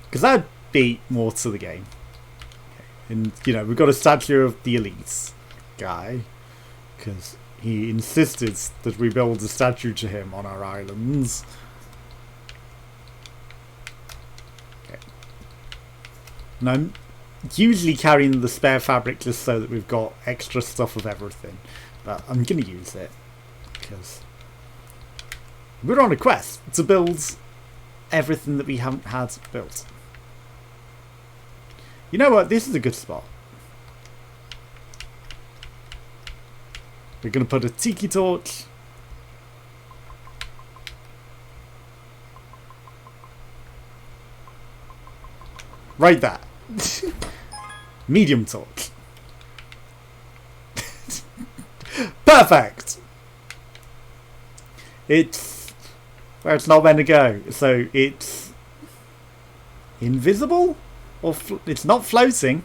Because that'd be more to the game. And, you know, we've got a statue of the elites guy. Because he insisted that we build a statue to him on our islands. Okay. And I'm usually carrying the spare fabric just so that we've got extra stuff of everything. But I'm going to use it. Because we're on a quest to build everything that we haven't had built. You know what? This is a good spot. We're going to put a tiki torch. Right there. Medium torch. Perfect! It's where it's not meant to go. So it's invisible? Or it's not floating.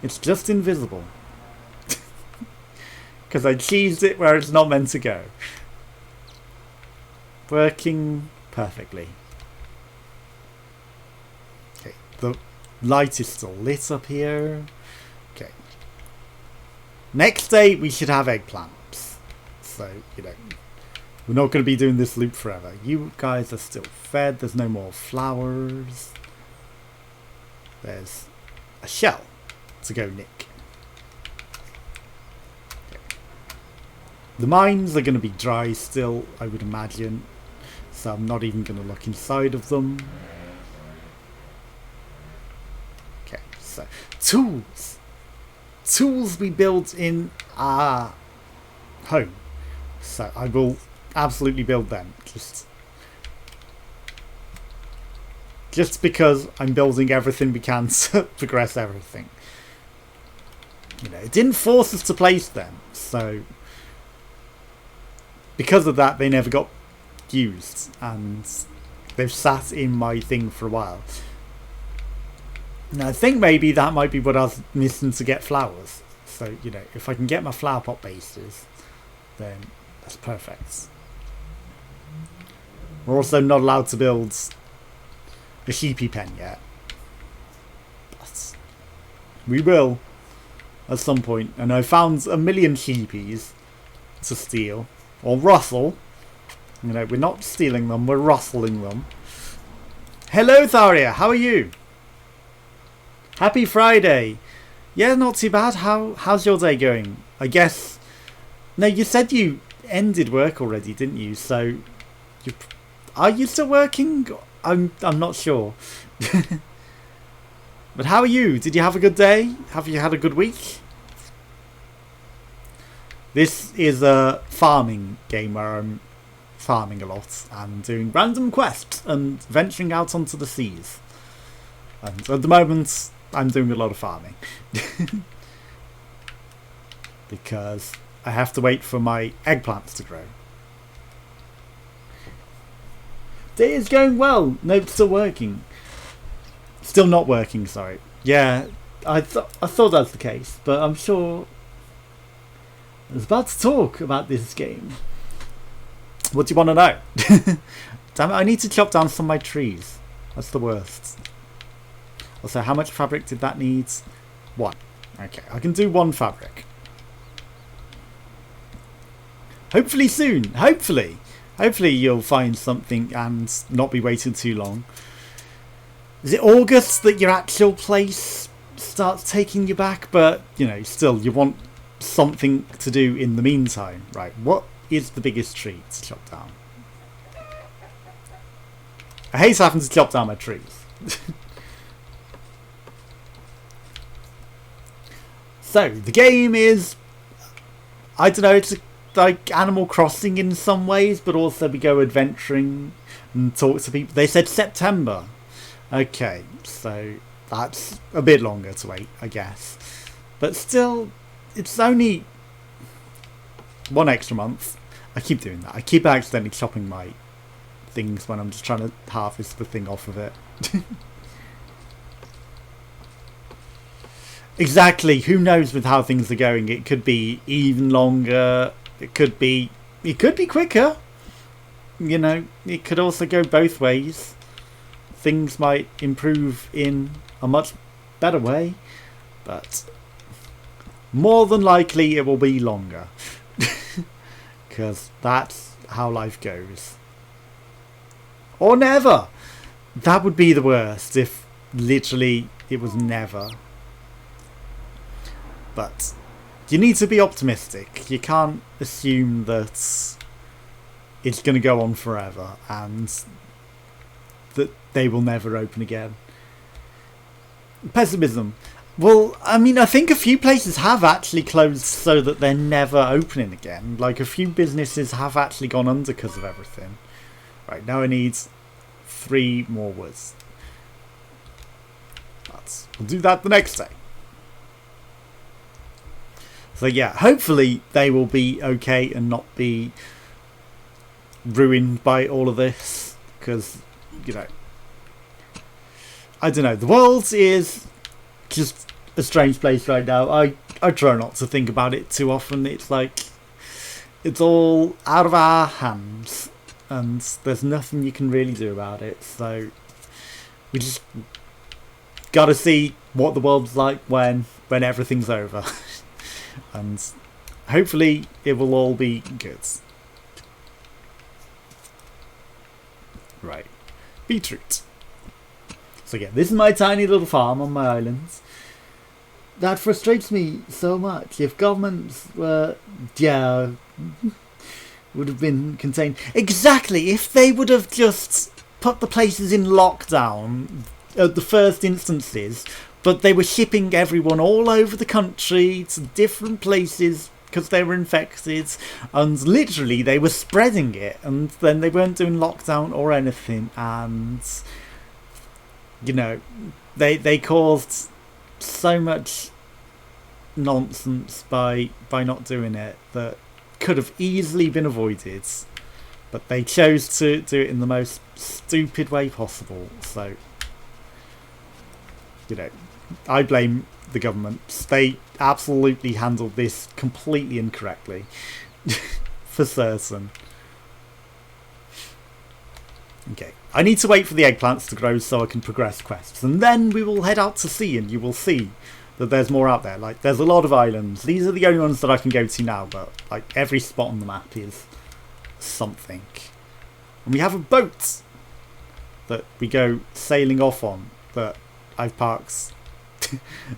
It's just invisible. Because I cheesed it where it's not meant to go. Working perfectly. Okay, the light is still lit up here. Okay. Next day we should have eggplants. So, you know, we're not going to be doing this loop forever. You guys are still fed. There's no more flowers. There's a shell to go nick. The mines are going to be dry still, I would imagine. So I'm not even going to look inside of them. Okay, so tools. Tools we built in our home. So I will absolutely build them. Just because I'm building everything we can to progress everything. You know, it didn't force us to place them, so because of that, they never got used, and they've sat in my thing for a while. Now, I think maybe that might be what I was missing to get flowers. So, you know, if I can get my flower pot bases, then that's perfect. We're also not allowed to build a sheepy pen yet. But we will at some point. And I found 1 million sheepies to steal. Or rustle. You know, we're not stealing them, we're rustling them. Hello, Tharia. How are you? Happy Friday. Yeah, not too bad. How's your day going? I guess. No, you said you ended work already, didn't you? So, are you still working? I'm not sure. But how are you? Did you have a good day? Have you had a good week? This is a farming game where I'm farming a lot and doing random quests and venturing out onto the seas. And at the moment, I'm doing a lot of farming. Because I have to wait for my eggplants to grow. Day is going well. No, it's still working. Still not working, sorry. Yeah, I thought that was the case, but I'm sure I was about to talk about this game. What do you want to know? Damn it, I need to chop down some of my trees. That's the worst. Also, how much fabric did that need? 1. Okay, I can do 1 fabric. Hopefully soon. Hopefully you'll find something and not be waiting too long. Is it August that your actual place starts taking you back? But, you know, still, you want something to do in the meantime. Right, what is the biggest tree to chop down? I hate having to chop down my trees. So, the game is, I don't know, it's like Animal Crossing in some ways, but also we go adventuring and talk to people. They said September. Okay, so that's a bit longer to wait, I guess. But still, it's only 1 extra month. I keep doing that. I keep accidentally chopping my things when I'm just trying to harvest the thing off of it. Exactly. Who knows with how things are going? It could be even longer. It could be quicker. You know, it could also go both ways. Things might improve in a much better way, but more than likely it will be longer. Because that's how life goes. Or never. That would be the worst if literally it was never. But you need to be optimistic. You can't assume that it's going to go on forever and that they will never open again. Pessimism. Well, I mean, I think a few places have actually closed so that they're never opening again. Like, a few businesses have actually gone under because of everything. Right, now I need 3 more woods. We'll do that the next day. So yeah, hopefully they will be okay and not be ruined by all of this. Because, you know, I don't know. The world is just a strange place right now. I try not to think about it too often. It's like it's all out of our hands and there's nothing you can really do about it. So we just gotta see what the world's like when everything's over. And hopefully it will all be good. Right. Beetroot. So yeah, this is my tiny little farm on my island. That frustrates me so much. If governments were, would have been contained. Exactly, if they would have just put the places in lockdown at the first instances, but they were shipping everyone all over the country to different places because they were infected, and literally they were spreading it, and then they weren't doing lockdown or anything, and you know, they caused so much nonsense by not doing it that could have easily been avoided, but they chose to do it in the most stupid way possible. So, you know, I blame the government. They absolutely handled this completely incorrectly. For certain. Okay, I need to wait for the eggplants to grow so I can progress quests, and then we will head out to sea and you will see that there's more out there. Like, there's a lot of islands. These are the only ones that I can go to now, but like every spot on the map is something. And we have a boat. that we go sailing off on that I've parked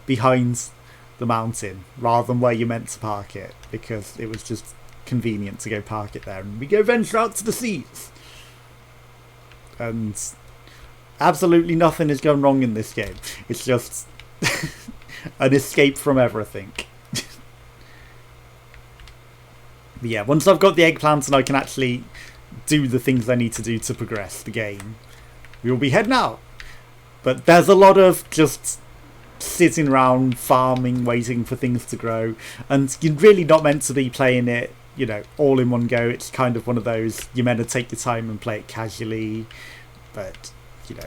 behind the mountain rather than where you're meant to park it, because it was just convenient to go park it there, and we go venture out to the seas. And absolutely nothing is going wrong in this game. It's just an escape from everything. But yeah, once I've got the eggplant and I can actually do the things I need to do to progress the game, we will be heading out. But there's a lot of just sitting around, farming, waiting for things to grow, and you're really not meant to be playing it, you know, all in one go. It's kind of one of those, you're meant to take your time and play it casually, but, you know,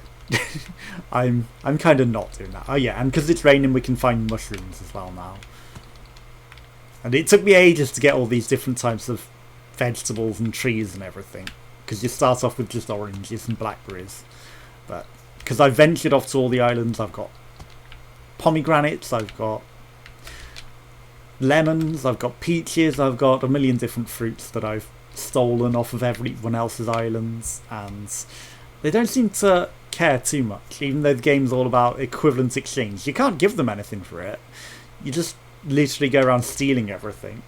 I'm kind of not doing that. Oh yeah, and because it's raining, we can find mushrooms as well now. And it took me ages to get all these different types of vegetables and trees and everything, because you start off with just oranges and blackberries. But because I've ventured off to all the islands, I've got pomegranates, I've got lemons, I've got peaches, I've got a million different fruits that I've stolen off of everyone else's islands, and they don't seem to care too much, even though the game's all about equivalent exchange. You can't give them anything for it. You just literally go around stealing everything.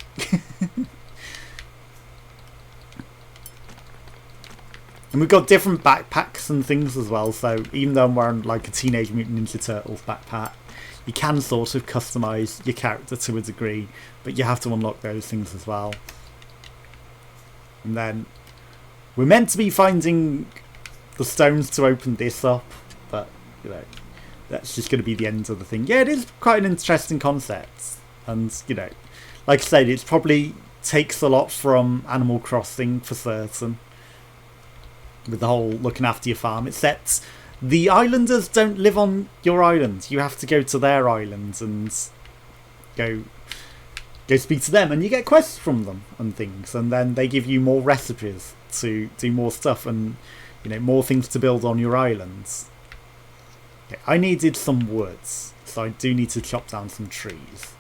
And we've got different backpacks and things as well, so even though I'm wearing like a Teenage Mutant Ninja Turtles backpack, you can sort of customise your character to a degree, but you have to unlock those things as well. And then we're meant to be finding the stones to open this up, but, you know, that's just going to be the end of the thing. Yeah, it is quite an interesting concept, and, you know, like I said, it probably takes a lot from Animal Crossing for certain, with the whole looking after your farm, except the islanders don't live on your island. You have to go to their island and go speak to them, and you get quests from them and things, and then they give you more recipes to do more stuff, and, you know, more things to build on your islands. Okay, I needed some woods, so I do need to chop down some trees,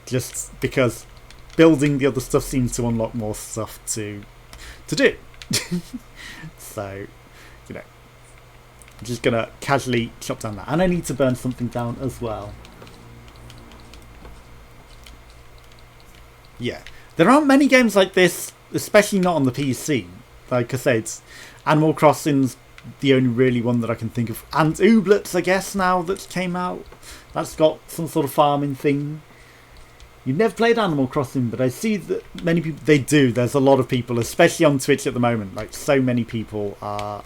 just because building the other stuff seems to unlock more stuff to do. So, you know, I'm just gonna casually chop down that, and I need to burn something down as well. Yeah, there aren't many games like this, especially not on the PC. Like I said, Animal Crossing's the only really one that I can think of, and Ooblets, I guess, now that came out, that's got some sort of farming thing. You've never played Animal Crossing, but I see that many people, they do. There's a lot of people, especially on Twitch at the moment, like so many people are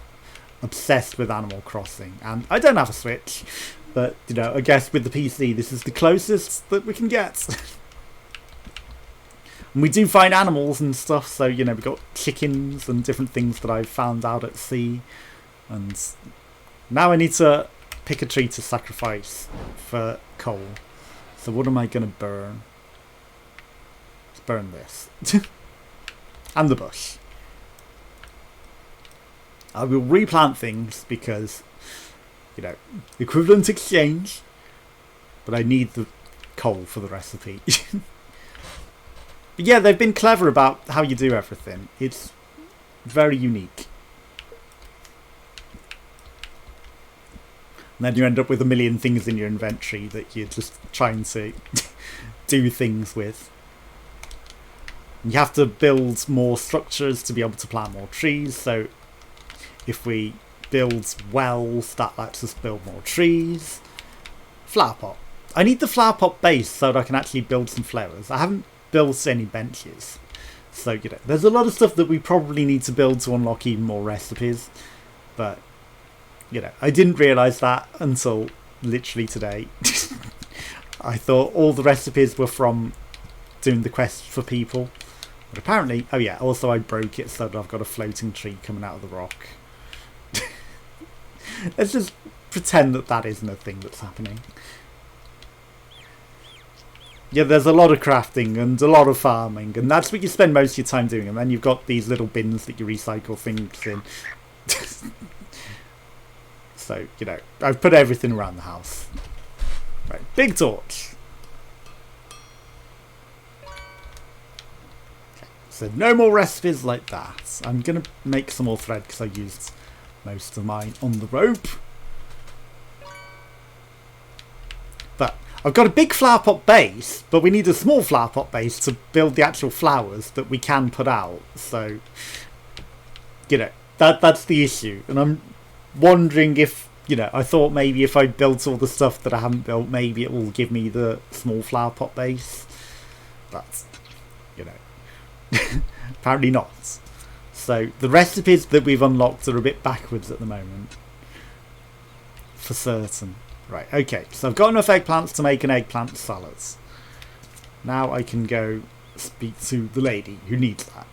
obsessed with Animal Crossing. And I don't have a Switch, but, you know, I guess with the PC, this is the closest that we can get. And we do find animals and stuff, so, you know, we've got chickens and different things that I've found out at sea. And now I need to pick a tree to sacrifice for coal. So what am I going to burn? Burn this. And the bush. I will replant things because, you know, equivalent exchange, but I need the coal for the recipe. But yeah, they've been clever about how you do everything. It's very unique. And then you end up with a million things in your inventory that you're just trying to do things with. You have to build more structures to be able to plant more trees, so if we build wells, that lets us build more trees. Flower pot. I need the flower pot base so that I can actually build some flowers. I haven't built any benches, so, you know, there's a lot of stuff that we probably need to build to unlock even more recipes, but, you know, I didn't realise that until literally today. I thought all the recipes were from doing the quest for people. But apparently, oh yeah, also I broke it so that I've got a floating tree coming out of the rock. Let's just pretend that that isn't a thing that's happening. Yeah, there's a lot of crafting and a lot of farming, and that's what you spend most of your time doing. And then you've got these little bins that you recycle things in. So, you know, I've put everything around the house. Right, big torch. So no more recipes like that. I'm going to make some more thread because I used most of mine on the rope. But I've got a big flower pot base, but we need a small flower pot base to build the actual flowers that we can put out. So, you know, that's the issue. And I'm wondering if, you know, I thought maybe if I built all the stuff that I haven't built, maybe it will give me the small flower pot base. But, you know. Apparently not. So the recipes that we've unlocked are a bit backwards at the moment. For certain. Right, okay. So I've got enough eggplants to make an eggplant salad. Now I can go speak to the lady who needs that.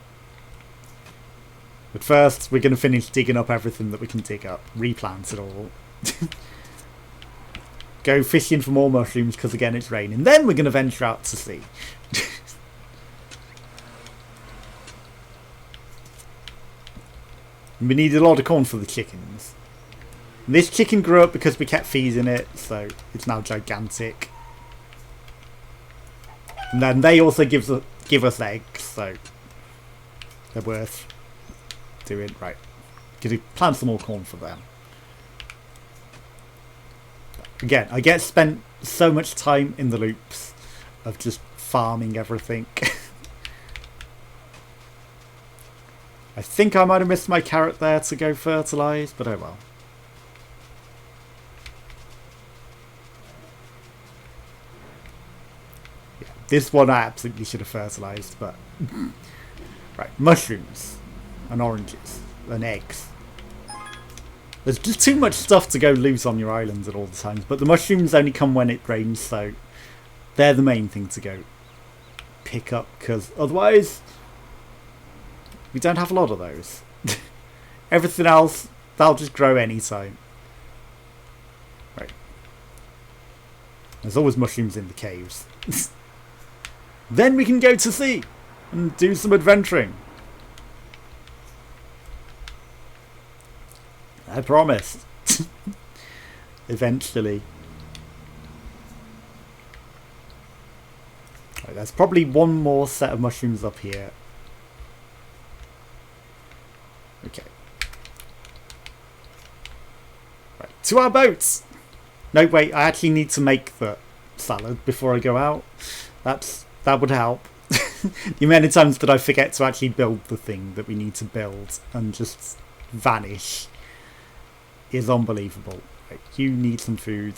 But first we're going to finish digging up everything that we can dig up. Replant it all. Go fishing for more mushrooms because again it's raining. Then we're going to venture out to sea. We need a lot of corn for the chickens. And this chicken grew up because we kept feeding it, so it's now gigantic. And then they also give us eggs, so they're worth doing. Right, gonna plant some more corn for them. Again, I get spent so much time in the loops of just farming everything. I think I might have missed my carrot there to go fertilise, but oh well. Yeah, this one I absolutely should have fertilised, but... Right, mushrooms and oranges and eggs. There's just too much stuff to go loot on your island at all the times, but the mushrooms only come when it rains, so they're the main thing to go pick up, because otherwise... We don't have a lot of those. Everything else, they'll just grow anytime. Right. There's always mushrooms in the caves. Then we can go to sea and do some adventuring. I promise. Eventually. Right, there's probably one more set of mushrooms up here. Okay. Right, to our boats! No, wait, I actually need to make the salad before I go out. That would help. The amount of times that I forget to actually build the thing that we need to build and just vanish is unbelievable. Right, you need some food.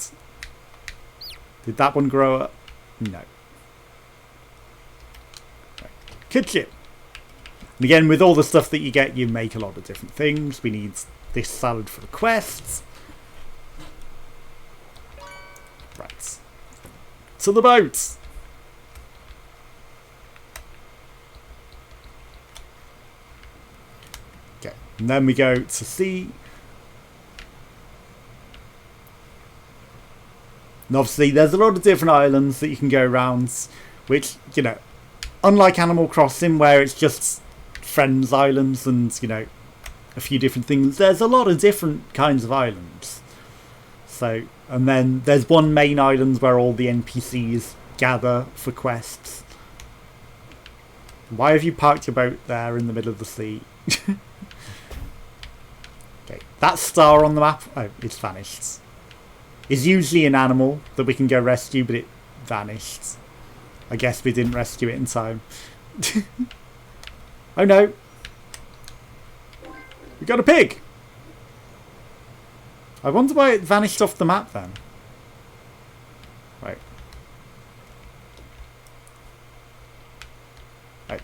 Did that one grow up? No. Right. Kitchen! And again, with all the stuff that you get, you make a lot of different things. We need this salad for the quests. Right. To the boat! Okay, and then we go to sea. And obviously, there's a lot of different islands that you can go around, which, you know, unlike Animal Crossing, where it's just friends islands and, you know, a few different things, there's a lot of different kinds of islands. So, and then there's one main island where all the NPCs gather for quests. Why have you parked your boat there in the middle of the sea? Okay, that star on the map, oh, it's vanished. Is usually an animal that we can go rescue, but it vanished. I guess we didn't rescue it in time. Oh no! We got a pig! I wonder why it vanished off the map then. Right. Right.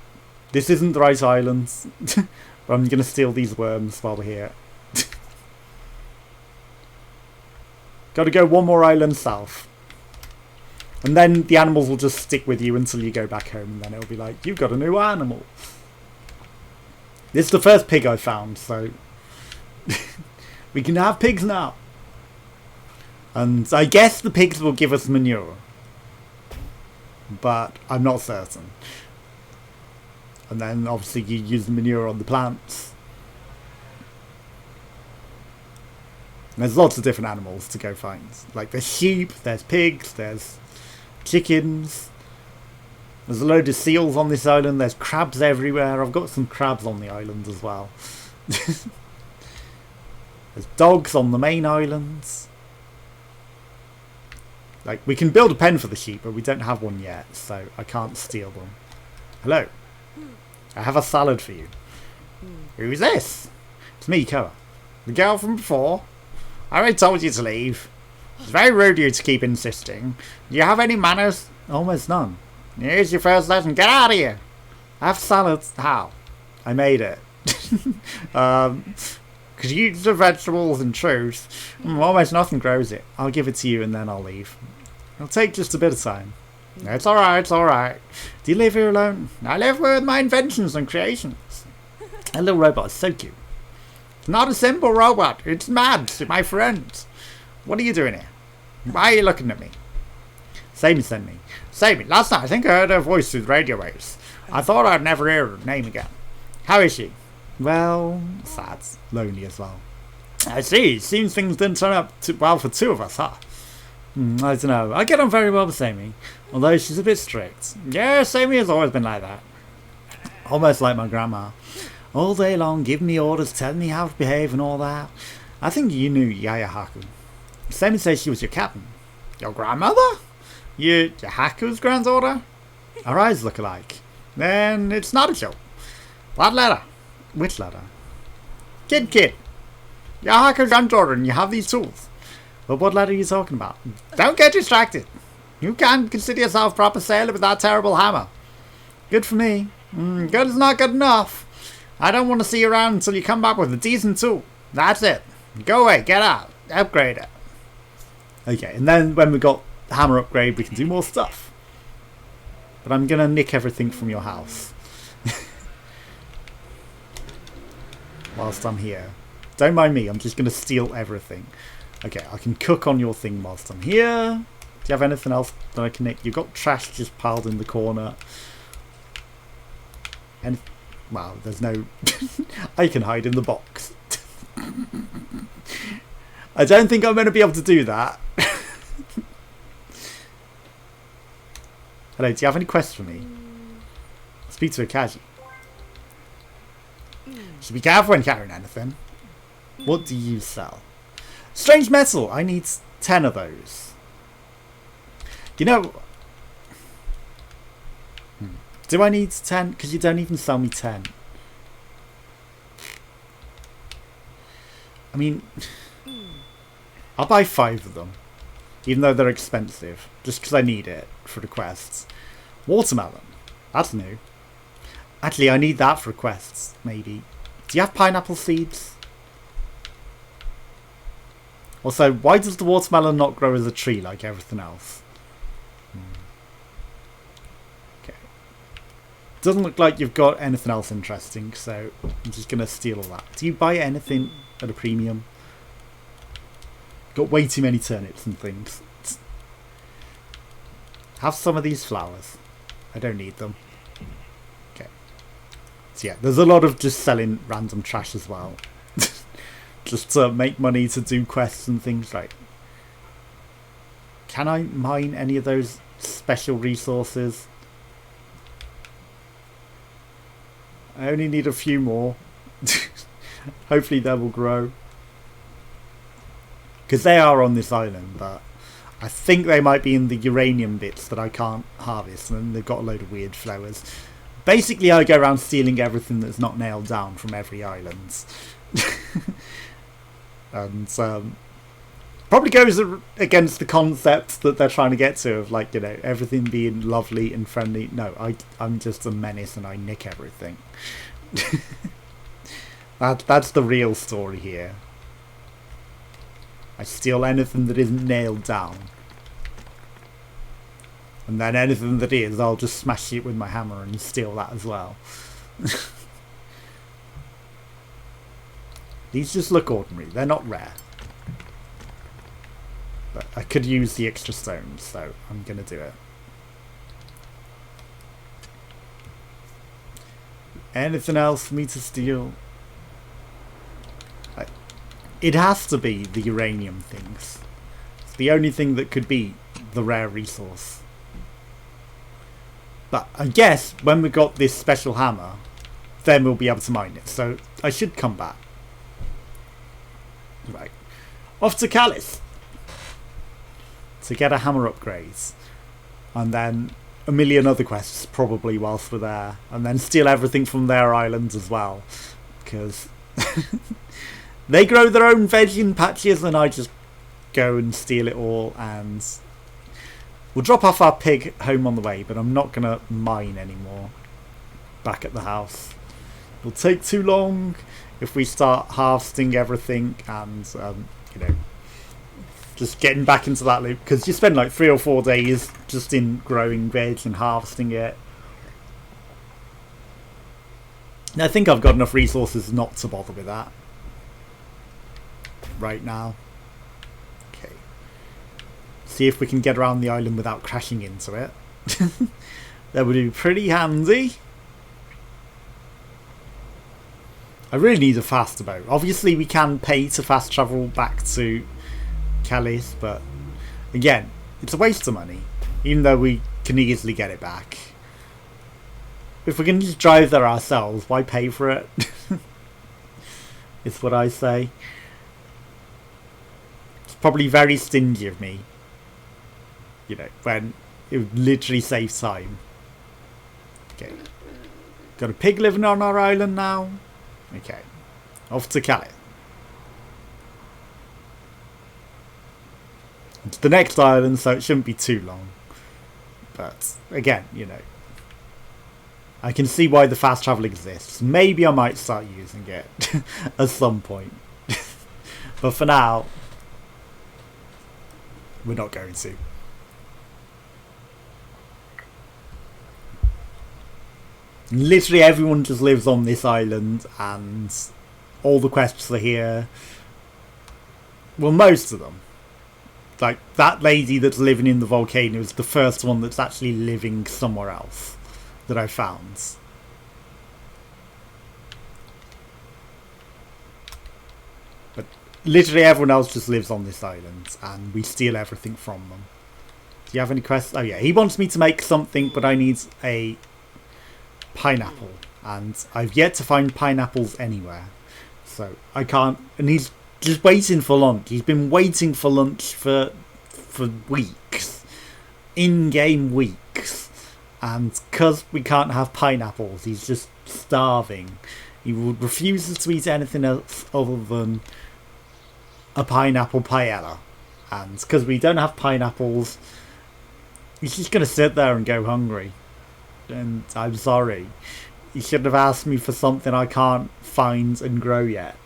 This isn't the right island. But I'm going to steal these worms while we're here. Got to go one more island south. And then the animals will just stick with you until you go back home. And then it'll be like, you've got a new animal. This is the first pig I found, so we can have pigs now. And I guess the pigs will give us manure. But I'm not certain. And then obviously you use the manure on the plants. And there's lots of different animals to go find. Like there's sheep, there's pigs, there's chickens. There's a load of seals on this island. There's crabs everywhere. I've got some crabs on the island as well. There's dogs on the main islands. Like, we can build a pen for the sheep, but we don't have one yet, so I can't steal them. Hello. I have a salad for you. Who's this? It's me, Koa. The girl from before. I already told you to leave. It's very rude of you to keep insisting. Do you have any manners? Almost none. Here's your first lesson. Get out of here. I have salad. How? I made it. Because you eat the vegetables and truth. Almost nothing grows it. I'll give it to you and then I'll leave. It'll take just a bit of time. It's alright, it's alright. Do you live here alone? I live with my inventions and creations. That little robot is so cute. It's not a simple robot. It's mad, my friend. What are you doing here? Why are you looking at me? Sammy sent me. Sammy, last night I think I heard her voice through the radio waves. I thought I'd never hear her name again. How is she? Well, sad. Lonely as well. I see. Seems things didn't turn up well for two of us, huh? I don't know. I get on very well with Sammy, although she's a bit strict. Yeah, Sammy has always been like that. Almost like my grandma. All day long, giving me orders, telling me how to behave and all that. I think you knew Yaya Haku. Sammy says she was your captain. Your grandmother? Your Haku's granddaughter? Our eyes look alike. Then it's not a joke. What letter? Which letter? Kid. You're Haku's granddaughter and you have these tools. But what letter are you talking about? Don't get distracted. You can't consider yourself proper sailor with that terrible hammer. Good for me. Good is not good enough. I don't want to see you around until you come back with a decent tool. That's it. Go away, get out. Upgrade it. Okay, and then when we got the hammer upgrade, we can do more stuff. But I'm going to nick everything from your house. Whilst I'm here. Don't mind me, I'm just going to steal everything. Okay, I can cook on your thing whilst I'm here. Do you have anything else that I can nick? You've got trash just piled in the corner. And, wow, there's no... I can hide in the box. I don't think I'm going to be able to do that. Hello, do you have any quests for me? Speak to Akaji. Should be careful when carrying anything. What do you sell? Strange metal. I need 10 of those. You know... Do I need 10? Because you don't even sell me 10. I mean... I'll buy 5 of them. Even though they're expensive. Just because I need it for the quests. Watermelon. That's new. Actually, I need that for quests. Maybe. Do you have pineapple seeds? Also, why does the watermelon not grow as a tree like everything else? Okay. Doesn't look like you've got anything else interesting, so I'm just going to steal all that. Do you buy anything at a premium? Got way too many turnips and things. Have some of these flowers. I don't need them. Okay. So yeah, there's a lot of just selling random trash as well. Just to make money to do quests and things like. Can I mine any of those special resources? I only need a few more. Hopefully they will grow. Because they are on this island, but I think they might be in the uranium bits that I can't harvest, and they've got a load of weird flowers. Basically, I go around stealing everything that's not nailed down from every island. And probably goes against the concept that they're trying to get to of, like, you know, everything being lovely and friendly. No, I'm just a menace and I nick everything. That's the real story here. I steal anything that isn't nailed down. And then anything that is, I'll just smash it with my hammer and steal that as well. These just look ordinary. They're not rare. But I could use the extra stones, so I'm going to do it. Anything else for me to steal? It has to be the uranium things. It's the only thing that could be the rare resource. But I guess when we got this special hammer, then we'll be able to mine it. So I should come back. Right. Off to Calais to get a hammer upgrade. And then a million other quests probably whilst we're there. And then steal everything from their islands as well. Because they grow their own veg in patches and I just go and steal it all. And we'll drop off our pig home on the way, but I'm not going to mine anymore back at the house. It'll take too long if we start harvesting everything and, you know, just getting back into that loop. Because you spend like 3 or 4 days just in growing veg and harvesting it. And I think I've got enough resources not to bother with that right now. Okay. See if we can get around the island without crashing into it. That would be pretty handy. I really need a faster boat. Obviously we can pay to fast travel back to Calais, but again, it's a waste of money, even though we can easily get it back. If we can just drive there ourselves, why pay for it? It's what I say. It's probably very stingy of me, you know, when it would literally save time. Okay. Got a pig living on our island now. Okay. Off to Calais. It's the next island, so it shouldn't be too long. But again, you know, I can see why the fast travel exists. Maybe I might start using it at some point. But for now, we're not going to. Literally everyone just lives on this island and all the quests are here. Well, most of them. Like, that lady that's living in the volcano is the first one that's actually living somewhere else that I found. But literally everyone else just lives on this island and we steal everything from them. Do you have any quests? Oh yeah, he wants me to make something, but I need a pineapple. And I've yet to find pineapples anywhere. So I can't... And he's just waiting for lunch. He's been waiting for lunch for weeks. In-game weeks. And because we can't have pineapples, he's just starving. He refuses to eat anything else other than a pineapple paella. And because we don't have pineapples, he's just going to sit there and go hungry. And I'm sorry. You should have asked me for something I can't find and grow yet.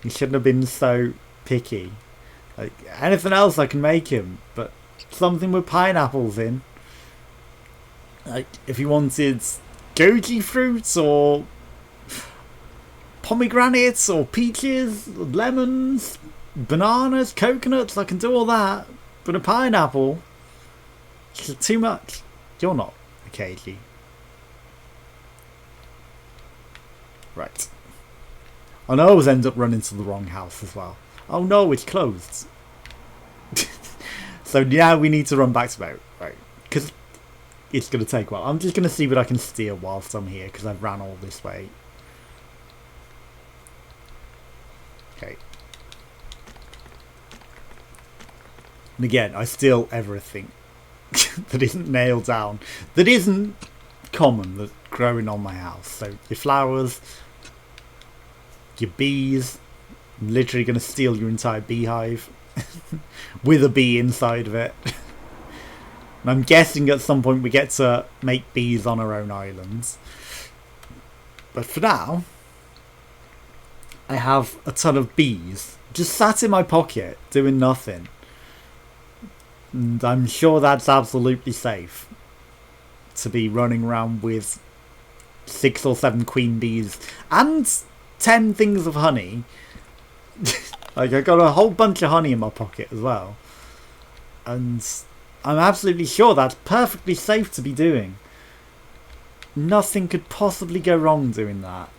You shouldn't have been so picky. Like, anything else I can make him, but something with pineapples in. Like, if he wanted goji fruits or pomegranates or peaches, lemons, bananas, coconuts, I can do all that. But a pineapple, it's too much. You're not, occasionally. Right. And I always end up running to the wrong house as well. Oh no, it's closed. So now we need to run back to boat. Right. Because it's going to take a while. I'm just going to see what I can steal whilst I'm here. Because I've ran all this way. Okay. And again, I steal everything that isn't nailed down. That isn't common. That's growing on my house. So your flowers... your bees. I'm literally going to steal your entire beehive with a bee inside of it. And I'm guessing at some point we get to make bees on our own islands. But for now, I have a ton of bees just sat in my pocket doing nothing. And I'm sure that's absolutely safe to be running around with 6 or 7 queen bees and 10 things of honey. Like, I got a whole bunch of honey in my pocket as well. And I'm absolutely sure that's perfectly safe to be doing. Nothing could possibly go wrong doing that.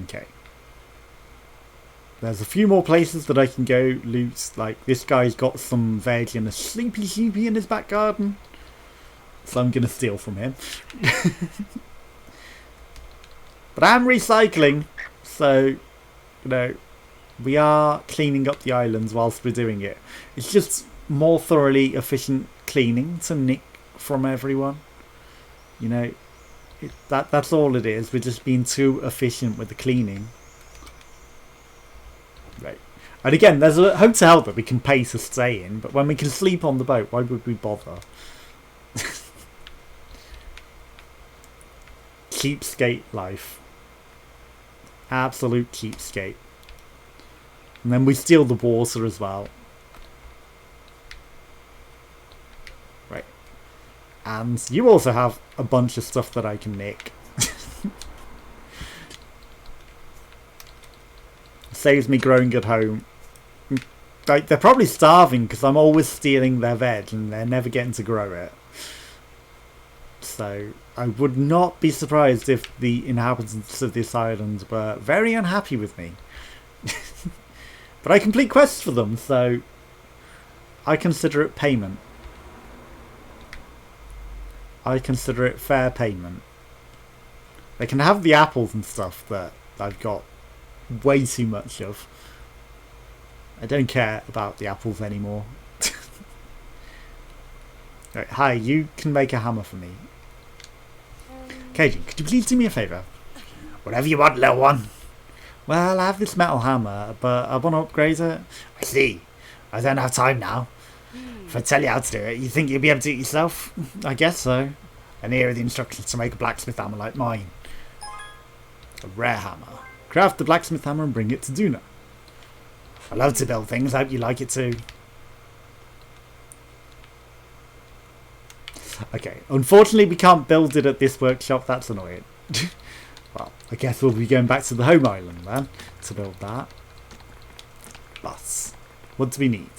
Okay. there's a few more places that I can go loot. Like, this guy's got some veg and a sleepy sheepy in his back garden. So I'm going to steal from him. But I'm recycling. So, you know, we are cleaning up the islands whilst we're doing it. It's just more thoroughly efficient cleaning to nick from everyone. You know, that's all it is. We're just being too efficient with the cleaning. Right. And again, there's a hotel that we can pay to stay in, but when we can sleep on the boat, why would we bother? Cheapskate life. Absolute cheapskate. And then we steal the water as well. Right. And you also have a bunch of stuff that I can nick. Saves me growing at home. Like, they're probably starving because I'm always stealing their veg and they're never getting to grow it. So I would not be surprised if the inhabitants of this island were very unhappy with me. But I complete quests for them, so I consider it payment. I consider it fair payment. They can have the apples and stuff that I've got way too much of. I don't care about the apples anymore. Right, hi, you can make a hammer for me. Cajun, could you please do me a favour? Whatever you want, little one. Well, I have this metal hammer, but I want to upgrade it. I see. I don't have time now. If I tell you how to do it, you think you'll be able to do it yourself? I guess so. And here are the instructions to make a blacksmith hammer like mine. A rare hammer. Craft the blacksmith hammer and bring it to Duna. I love to build things. I hope you like it too. Okay, unfortunately we can't build it at this workshop. That's annoying. Well, I guess we'll be going back to the home island then to build that. But what do we need?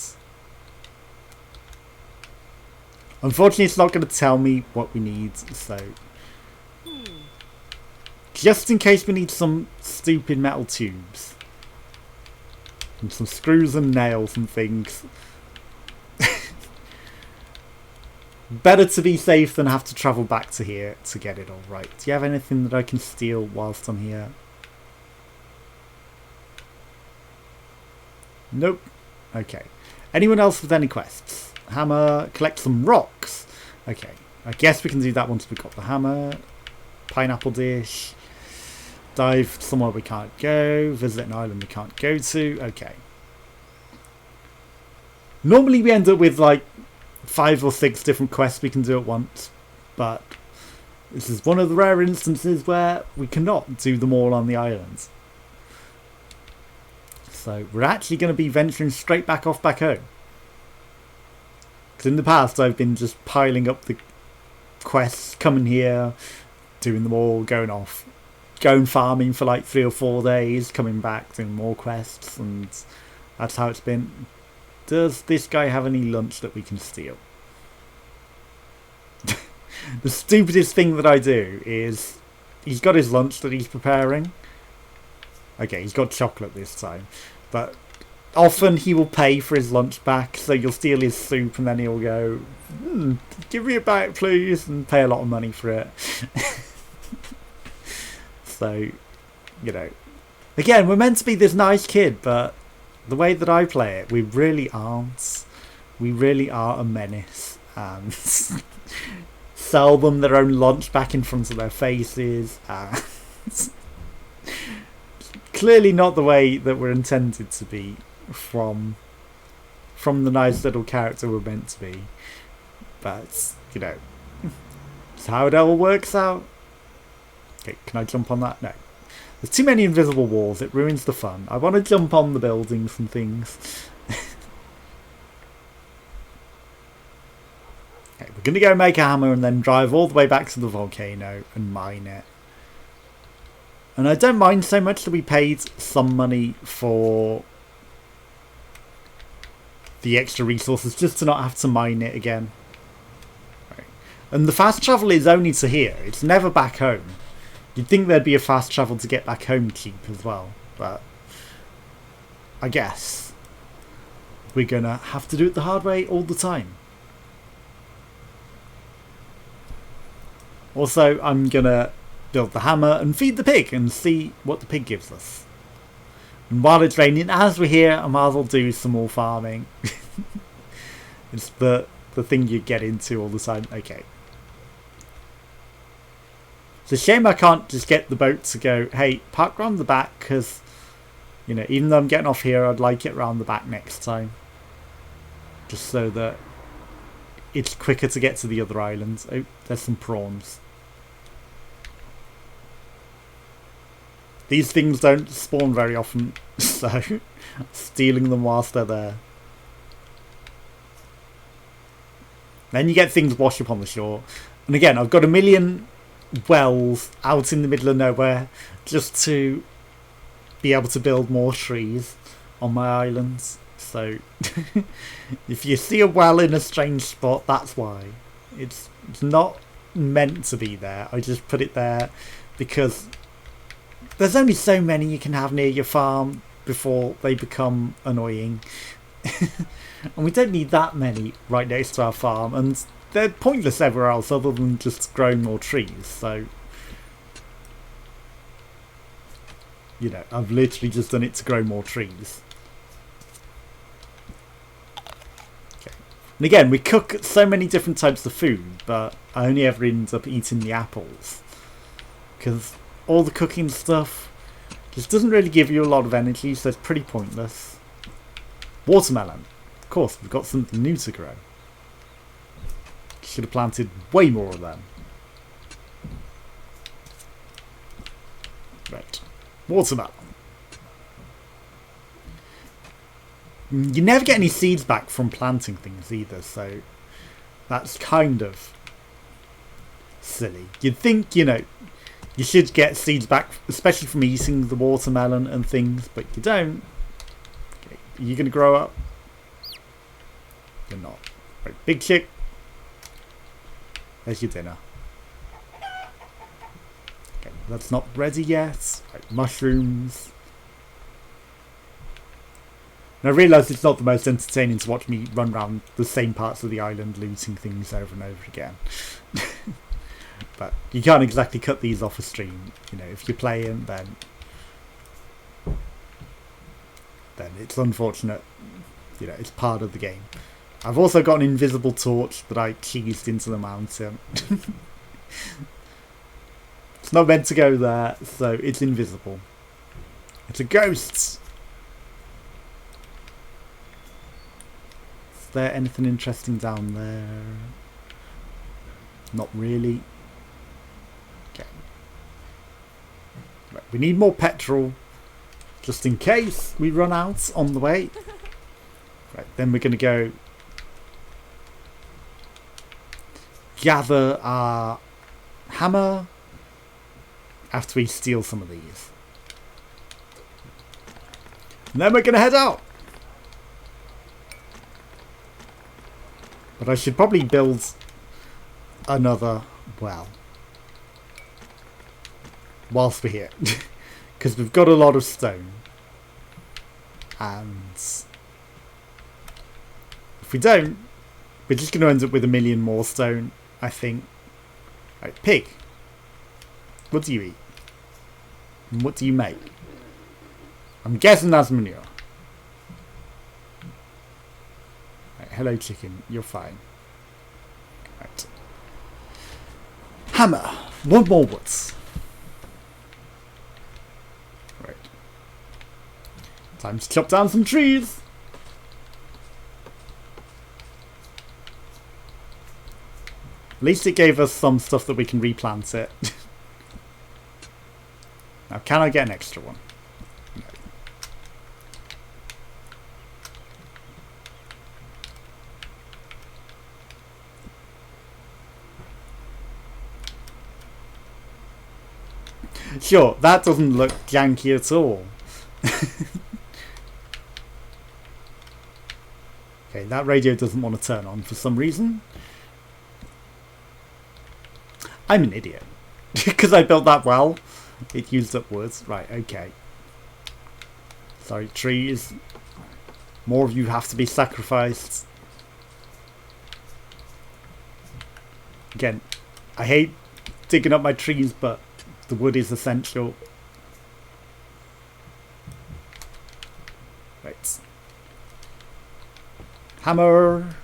Unfortunately, it's not going to tell me what we need, so just in case we need some stupid metal tubes and some screws and nails and things. Better to be safe than have to travel back to here to get it all right. Do you have anything that I can steal whilst I'm here? Nope. Okay. Anyone else with any quests? Hammer, collect some rocks. Okay. I guess we can do that once we've got the hammer. Pineapple dish. Dive somewhere we can't go. Visit an island we can't go to. Okay. Normally we end up with like 5 or 6 different quests we can do at once, but this is one of the rare instances where we cannot do them all on the island. So we're actually going to be venturing straight back home. Because in the past I've been just piling up the quests, coming here, doing them all, going off, going farming for like 3 or 4 days, coming back, doing more quests, and that's how it's been. Does this guy have any lunch that we can steal? The stupidest thing that I do is he's got his lunch that he's preparing. Okay, he's got chocolate this time. But often he will pay for his lunch back, so you'll steal his soup and then he'll go, give me it back please, and pay a lot of money for it. So, you know, again, we're meant to be this nice kid, but the way that I play it, we really aren't. We really are a menace. And sell them their own lunch back in front of their faces. Clearly not the way that we're intended to be from the nice little character we're meant to be. But, you know, it's how it all works out. Okay, can I jump on that? No. There's too many invisible walls, it ruins the fun. I want to jump on the buildings and things. Okay, we're going to go make a hammer and then drive all the way back to the volcano and mine it. And I don't mind so much that we paid some money for the extra resources just to not have to mine it again. Right. And the fast travel is only to here, it's never back home. You'd think there'd be a fast travel to get back home cheap as well, but I guess we're gonna have to do it the hard way all the time. Also, I'm gonna build the hammer and feed the pig and see what the pig gives us. And while it's raining, as we're here, I might as well do some more farming. It's the thing you get into all the time. Okay. It's a shame I can't just get the boat to go, hey, park round the back, because, you know, even though I'm getting off here, I'd like it round the back next time. Just so that it's quicker to get to the other islands. Oh, there's some prawns. These things don't spawn very often, so stealing them whilst they're there. Then you get things wash up on the shore. And again, I've got a million wells out in the middle of nowhere just to be able to build more trees on my islands. So if you see a well in a strange spot, that's why. It's not meant to be there. I just put it there because there's only so many you can have near your farm before they become annoying. And we don't need that many right next to our farm, and they're pointless everywhere else other than just growing more trees. So, you know, I've literally just done it to grow more trees. Okay. And again, we cook so many different types of food, but I only ever end up eating the apples. Because all the cooking stuff just doesn't really give you a lot of energy, so it's pretty pointless. Watermelon. Of course, we've got something new to grow. Should have planted way more of them. Right. Watermelon. You never get any seeds back from planting things either, so that's kind of silly. You'd think, you know, you should get seeds back, especially from eating the watermelon and things, but you don't. Okay. Are you going to grow up? You're not. Right, big chick. There's your dinner. Okay, that's not ready yet. Right, mushrooms. And I realise it's not the most entertaining to watch me run around the same parts of the island looting things over and over again. But you can't exactly cut these off a stream. You know, if you're playing, then it's unfortunate. You know, it's part of the game. I've also got an invisible torch that I cheesed into the mountain. It's not meant to go there, so it's invisible. It's a ghost! Is there anything interesting down there? Not really. Okay. Right, we need more petrol, just in case we run out on the way. Right, then we're going to go gather our hammer after we steal some of these. And then we're going to head out. But I should probably build another well whilst we're here. Because we've got a lot of stone. And if we don't, we're just going to end up with a million more stone, I think. Right, pig. What do you eat? And what do you make? I'm guessing that's manure. Right, hello chicken, you're fine. Right. Hammer. One more wood. Right. Time to chop down some trees. At least it gave us some stuff that we can replant it. Now, can I get an extra one? No. Sure, that doesn't look janky at all. Okay, that radio doesn't want to turn on for some reason. I'm an idiot. Because I built that well, it used up wood. Right, okay. Sorry, trees. More of you have to be sacrificed. Again, I hate digging up my trees, but the wood is essential. Right. Hammer.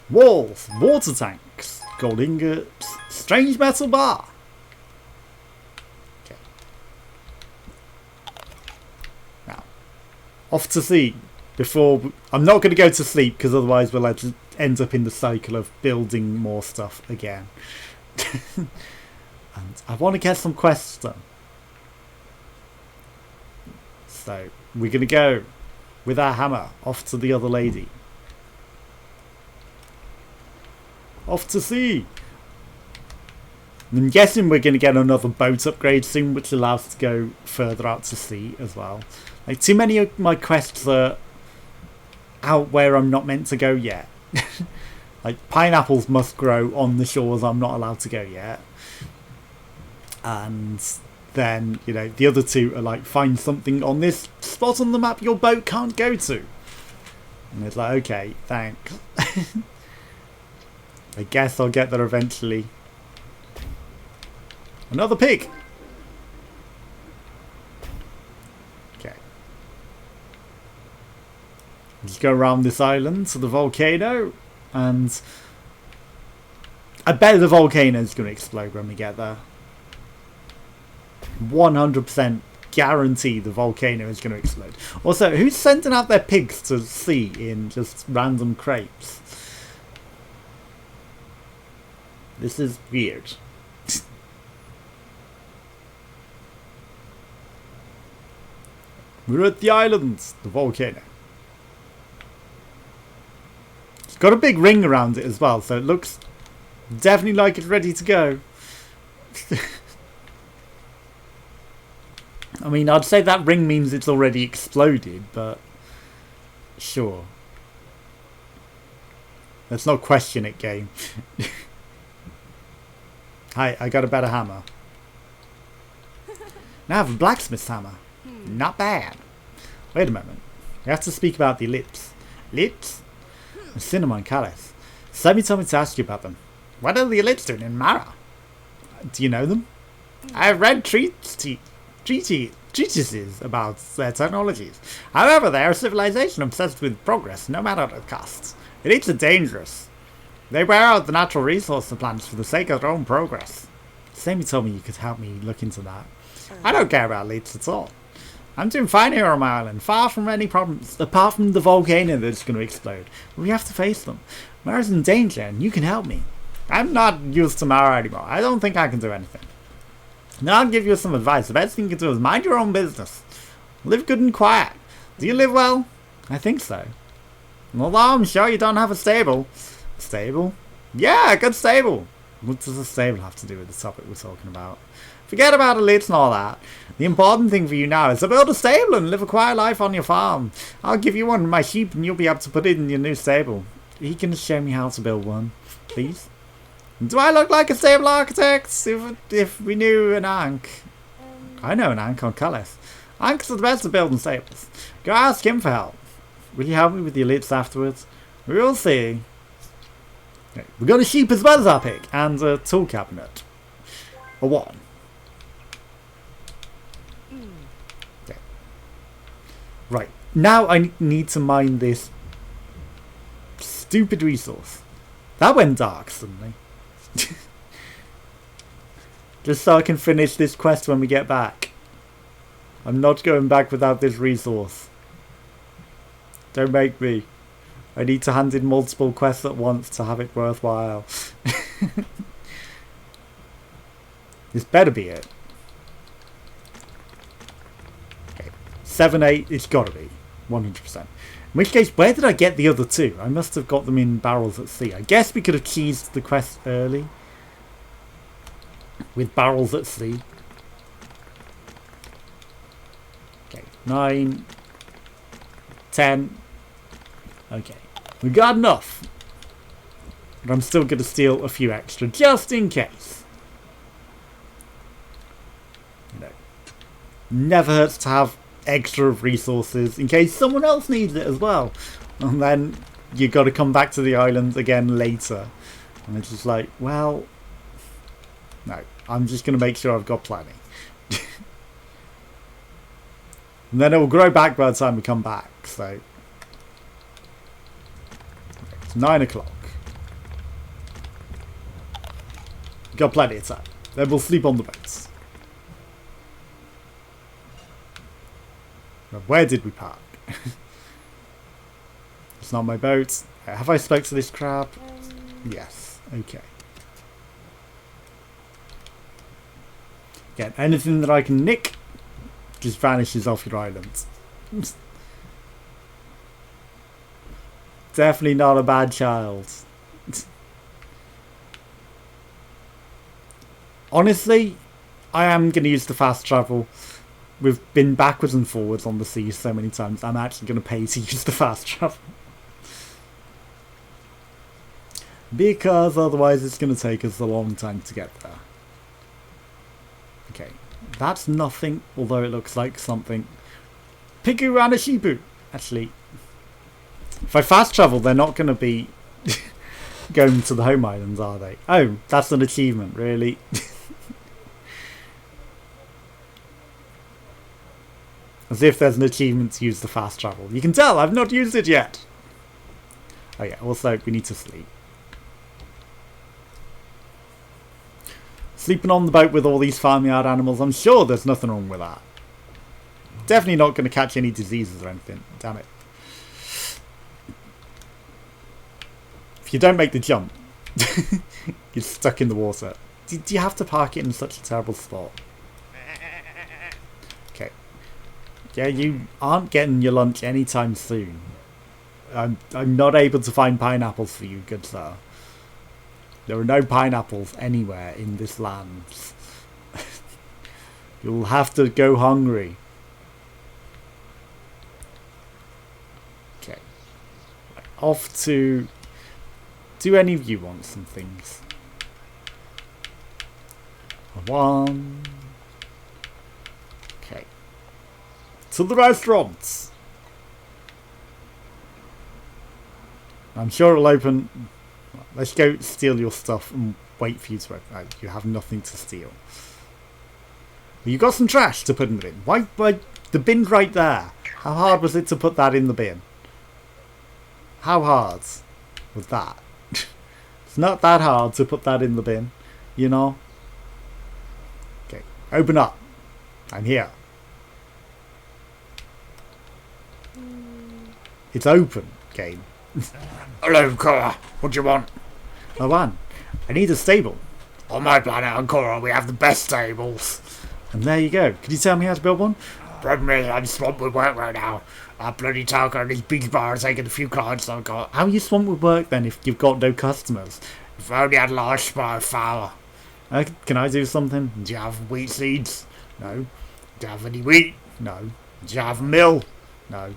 Walls, water tanks, gold ingots, strange metal bar. Okay. Now, off to sea. I'm not going to go to sleep because otherwise we'll end up in the cycle of building more stuff again. And I want to get some quests done. So we're going to go with our hammer off to the other lady. Off to sea. I'm guessing we're going to get another boat upgrade soon, which allows us to go further out to sea as well. Like, too many of my quests are out where I'm not meant to go yet. Like, pineapples must grow on the shores I'm not allowed to go yet. And then, you know, the other two are like, find something on this spot on the map your boat can't go to. And it's like, okay, thanks. I guess I'll get there eventually. Another pig! Okay. Just go around this island to the volcano, and I bet the volcano is going to explode when we get there. 100% guarantee the volcano is going to explode. Also, who's sending out their pigs to sea in just random crates? This is weird. We're at the island, the volcano. It's got a big ring around it as well, so it looks definitely like it's ready to go. I mean, I'd say that ring means it's already exploded, but sure. Let's not question it, game. Hi, I got a better hammer. Now I have a blacksmith's hammer. Not bad. Wait a moment. We have to speak about the ellipse. Ellipse? The cinnamon callus. Sammy told me to ask you about them. What are the ellipse doing in Mara? Do you know them? I've read treatises about their technologies. However, they are a civilization obsessed with progress, no matter the cost. Elites are dangerous. They wear out the natural resource plants for the sake of their own progress. Sammy told me you could help me look into that. I don't care about elites at all. I'm doing fine here on my island, far from any problems, apart from the volcano that's going to explode. We have to face them. Mara's in danger, and you can help me. I'm not used to Mara anymore. I don't think I can do anything. Now I'll give you some advice. The best thing you can do is mind your own business. Live good and quiet. Do you live well? I think so. Although I'm sure you don't have a stable. Stable? Yeah, a good stable. What does a stable have to do with the topic we're talking about? Forget about elites and all that. The important thing for you now is to build a stable and live a quiet life on your farm. I'll give you one of my sheep and you'll be able to put it in your new stable. He can show me how to build one, please. Do I look like a stable architect? If we knew an Ankh. I know an Ankh on Calais. Ankhs are the best at building stables. Go ask him for help. Will you help me with the elites afterwards? We'll see. Okay. We've got a sheep as well as our pig. And a tool cabinet. A one. Okay. Right. Now I need to mine this stupid resource. That went dark suddenly. Just so I can finish this quest when we get back. I'm not going back without this resource. Don't make me. I need to hand in multiple quests at once to have it worthwhile. This better be it. Okay. 7, 8, it's gotta be. 100%. In which case, where did I get the other two? I must have got them in barrels at sea. I guess we could have cheesed the quest early. With barrels at sea. Okay, 9, 10. Okay, we got enough. But I'm still going to steal a few extra, just in case. No. Never hurts to have extra resources in case someone else needs it as well. And then you got to come back to the island again later. And it's just like, well, no, I'm just going to make sure I've got plenty. And then it will grow back by the time we come back. So it's 9 o'clock. Got plenty of time. Then we'll sleep on the boats. Where did we park? It's not my boat. Have I spoke to this crab? Yes. Okay. Again, anything that I can nick just vanishes off your island. Definitely not a bad child. Honestly, I am going to use the fast travel. We've been backwards and forwards on the sea so many times. I'm actually going to pay to use the fast travel. Because otherwise it's going to take us a long time to get there. Okay. That's nothing, although it looks like something. Pigu and a Shibu. Actually, if I fast travel, they're not going to be going to the home islands, are they? Oh, that's an achievement, really? As if there's an achievement to use the fast travel. You can tell, I've not used it yet. Oh yeah, also, we need to sleep. Sleeping on the boat with all these farmyard animals, I'm sure there's nothing wrong with that. Definitely not going to catch any diseases or anything. Damn it. If you don't make the jump, you're stuck in the water. Do you have to park it in such a terrible spot? Okay. Yeah, you aren't getting your lunch anytime soon. I'm not able to find pineapples for you, good sir. There are no pineapples anywhere in this land. You'll have to go hungry. Okay. Off to... Do any of you want some things? One. Okay. To the restaurants. I'm sure it'll open... Let's go steal your stuff and wait for you to open. Oh, you have nothing to steal. You got some trash to put in the bin. Why the bin's right there. How hard was it to put that in the bin? How hard was that? It's not that hard to put that in the bin, you know? Okay, open up. I'm here. It's open, game. Hello, Cora. What do you want? Oh man, I need a stable. On my planet, on Cora, we have the best stables. And there you go. Could you tell me how to build one? Problem is, I'm swamped with work right now. That bloody Talker and his big bar are taking the few clients I've got. How are you swamped with work then if you've got no customers? If I only had a large supply of flour. Can I do something? Do you have wheat seeds? No. Do you have any wheat? No. Do you have mill? No.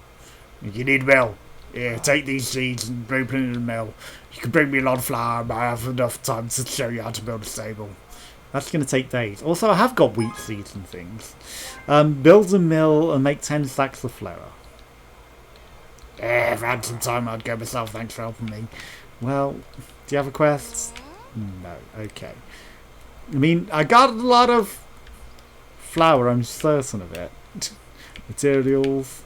You need mill. Yeah, take these seeds and bring it in the mill. You can bring me a lot of flour, but I have enough time to show you how to build a stable. That's going to take days. Also, I have got wheat seeds and things. Build a mill and make 10 stacks of flour. Yeah, if I had some time, I'd go myself. Thanks for helping me. Well, do you have a quest? No. Okay. I mean, I got a lot of flour, I'm certain of it. Materials.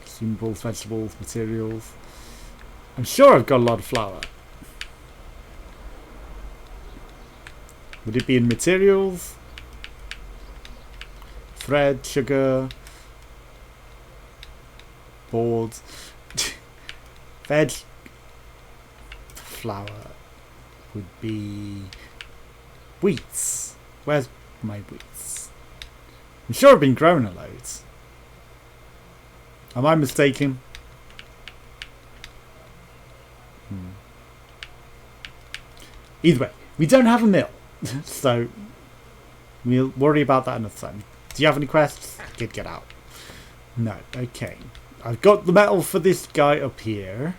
Consumables, vegetables, materials. I'm sure I've got a lot of flour. Would it be in materials? Thread, sugar, boards, veg, flour would be wheats. Where's my wheats? I'm sure I've been growing a load. Am I mistaken? Either way, we don't have a mill. So we'll worry about that another time. Do you have any quests? Get out. No. Okay. I've got the metal for this guy up here.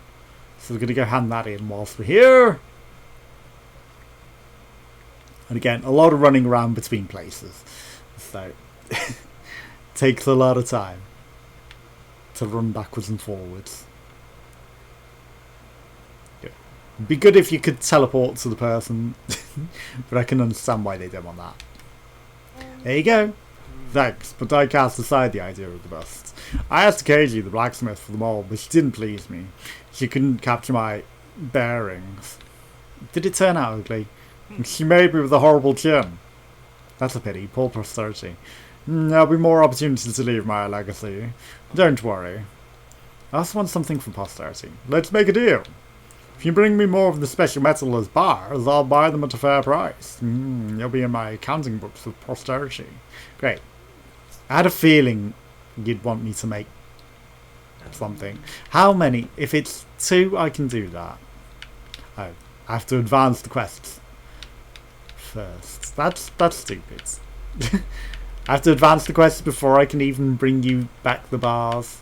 So we're going to go hand that in whilst we're here. And again, a lot of running around between places. So, takes a lot of time to run backwards and forwards. It'd be good if you could teleport to the person, but I can understand why they don't want that. There you go. Thanks, but I cast aside the idea of the bust. I asked Keiji, the blacksmith, for them all, but she didn't please me. She couldn't capture my bearings. Did it turn out ugly? She made me with a horrible chin. That's a pity, poor posterity. There'll be more opportunities to leave my legacy. Don't worry. I also want something for posterity. Let's make a deal. If you bring me more of the special metal as bars, I'll buy them at a fair price. You'll be in my accounting books of posterity. Great. I had a feeling you'd want me to make something. How many? If it's 2, I can do that. Oh, I have to advance the quests first. That's stupid. I have to advance the quests before I can even bring you back the bars.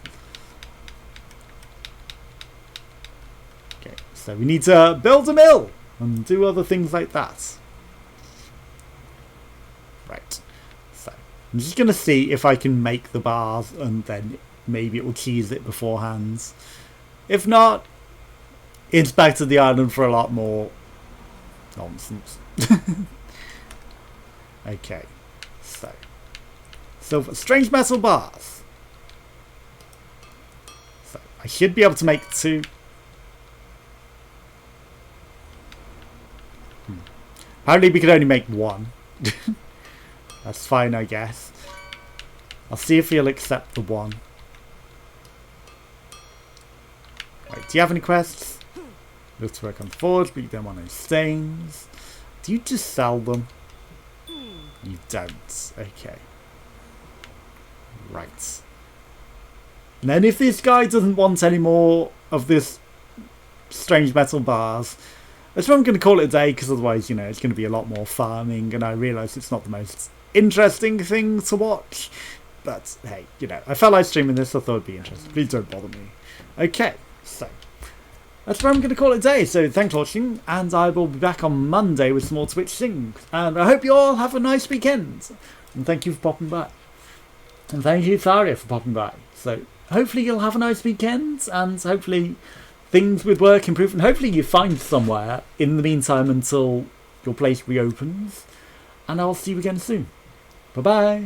Okay, so we need to build a mill and do other things like that. Right. So I'm just going to see if I can make the bars and then maybe it will tease it beforehand. If not, it's back to the island for a lot more nonsense. Okay, so silver, strange metal bars. So I should be able to make 2. Apparently we can only make 1. That's fine, I guess. I'll see if he'll accept the 1. Right, do you have any quests? Let's work on the forge, but you don't want any stains. Do you just sell them? You don't. Okay. Right. And then if this guy doesn't want any more of this strange metal bars, that's what I'm going to call it a day, because otherwise, you know, it's going to be a lot more farming, and I realise it's not the most interesting thing to watch. But, hey, you know, I felt like streaming this, so I thought it'd be interesting. Please don't bother me. Okay, so that's where I'm going to call it a day. So thanks for watching, and I will be back on Monday with some more Twitch things. And I hope you all have a nice weekend. And thank you for popping by. And thank you, Tharia, for popping by. So hopefully you'll have a nice weekend, and hopefully things with work improve, and hopefully you find somewhere in the meantime until your place reopens. And I'll see you again soon. Bye-bye.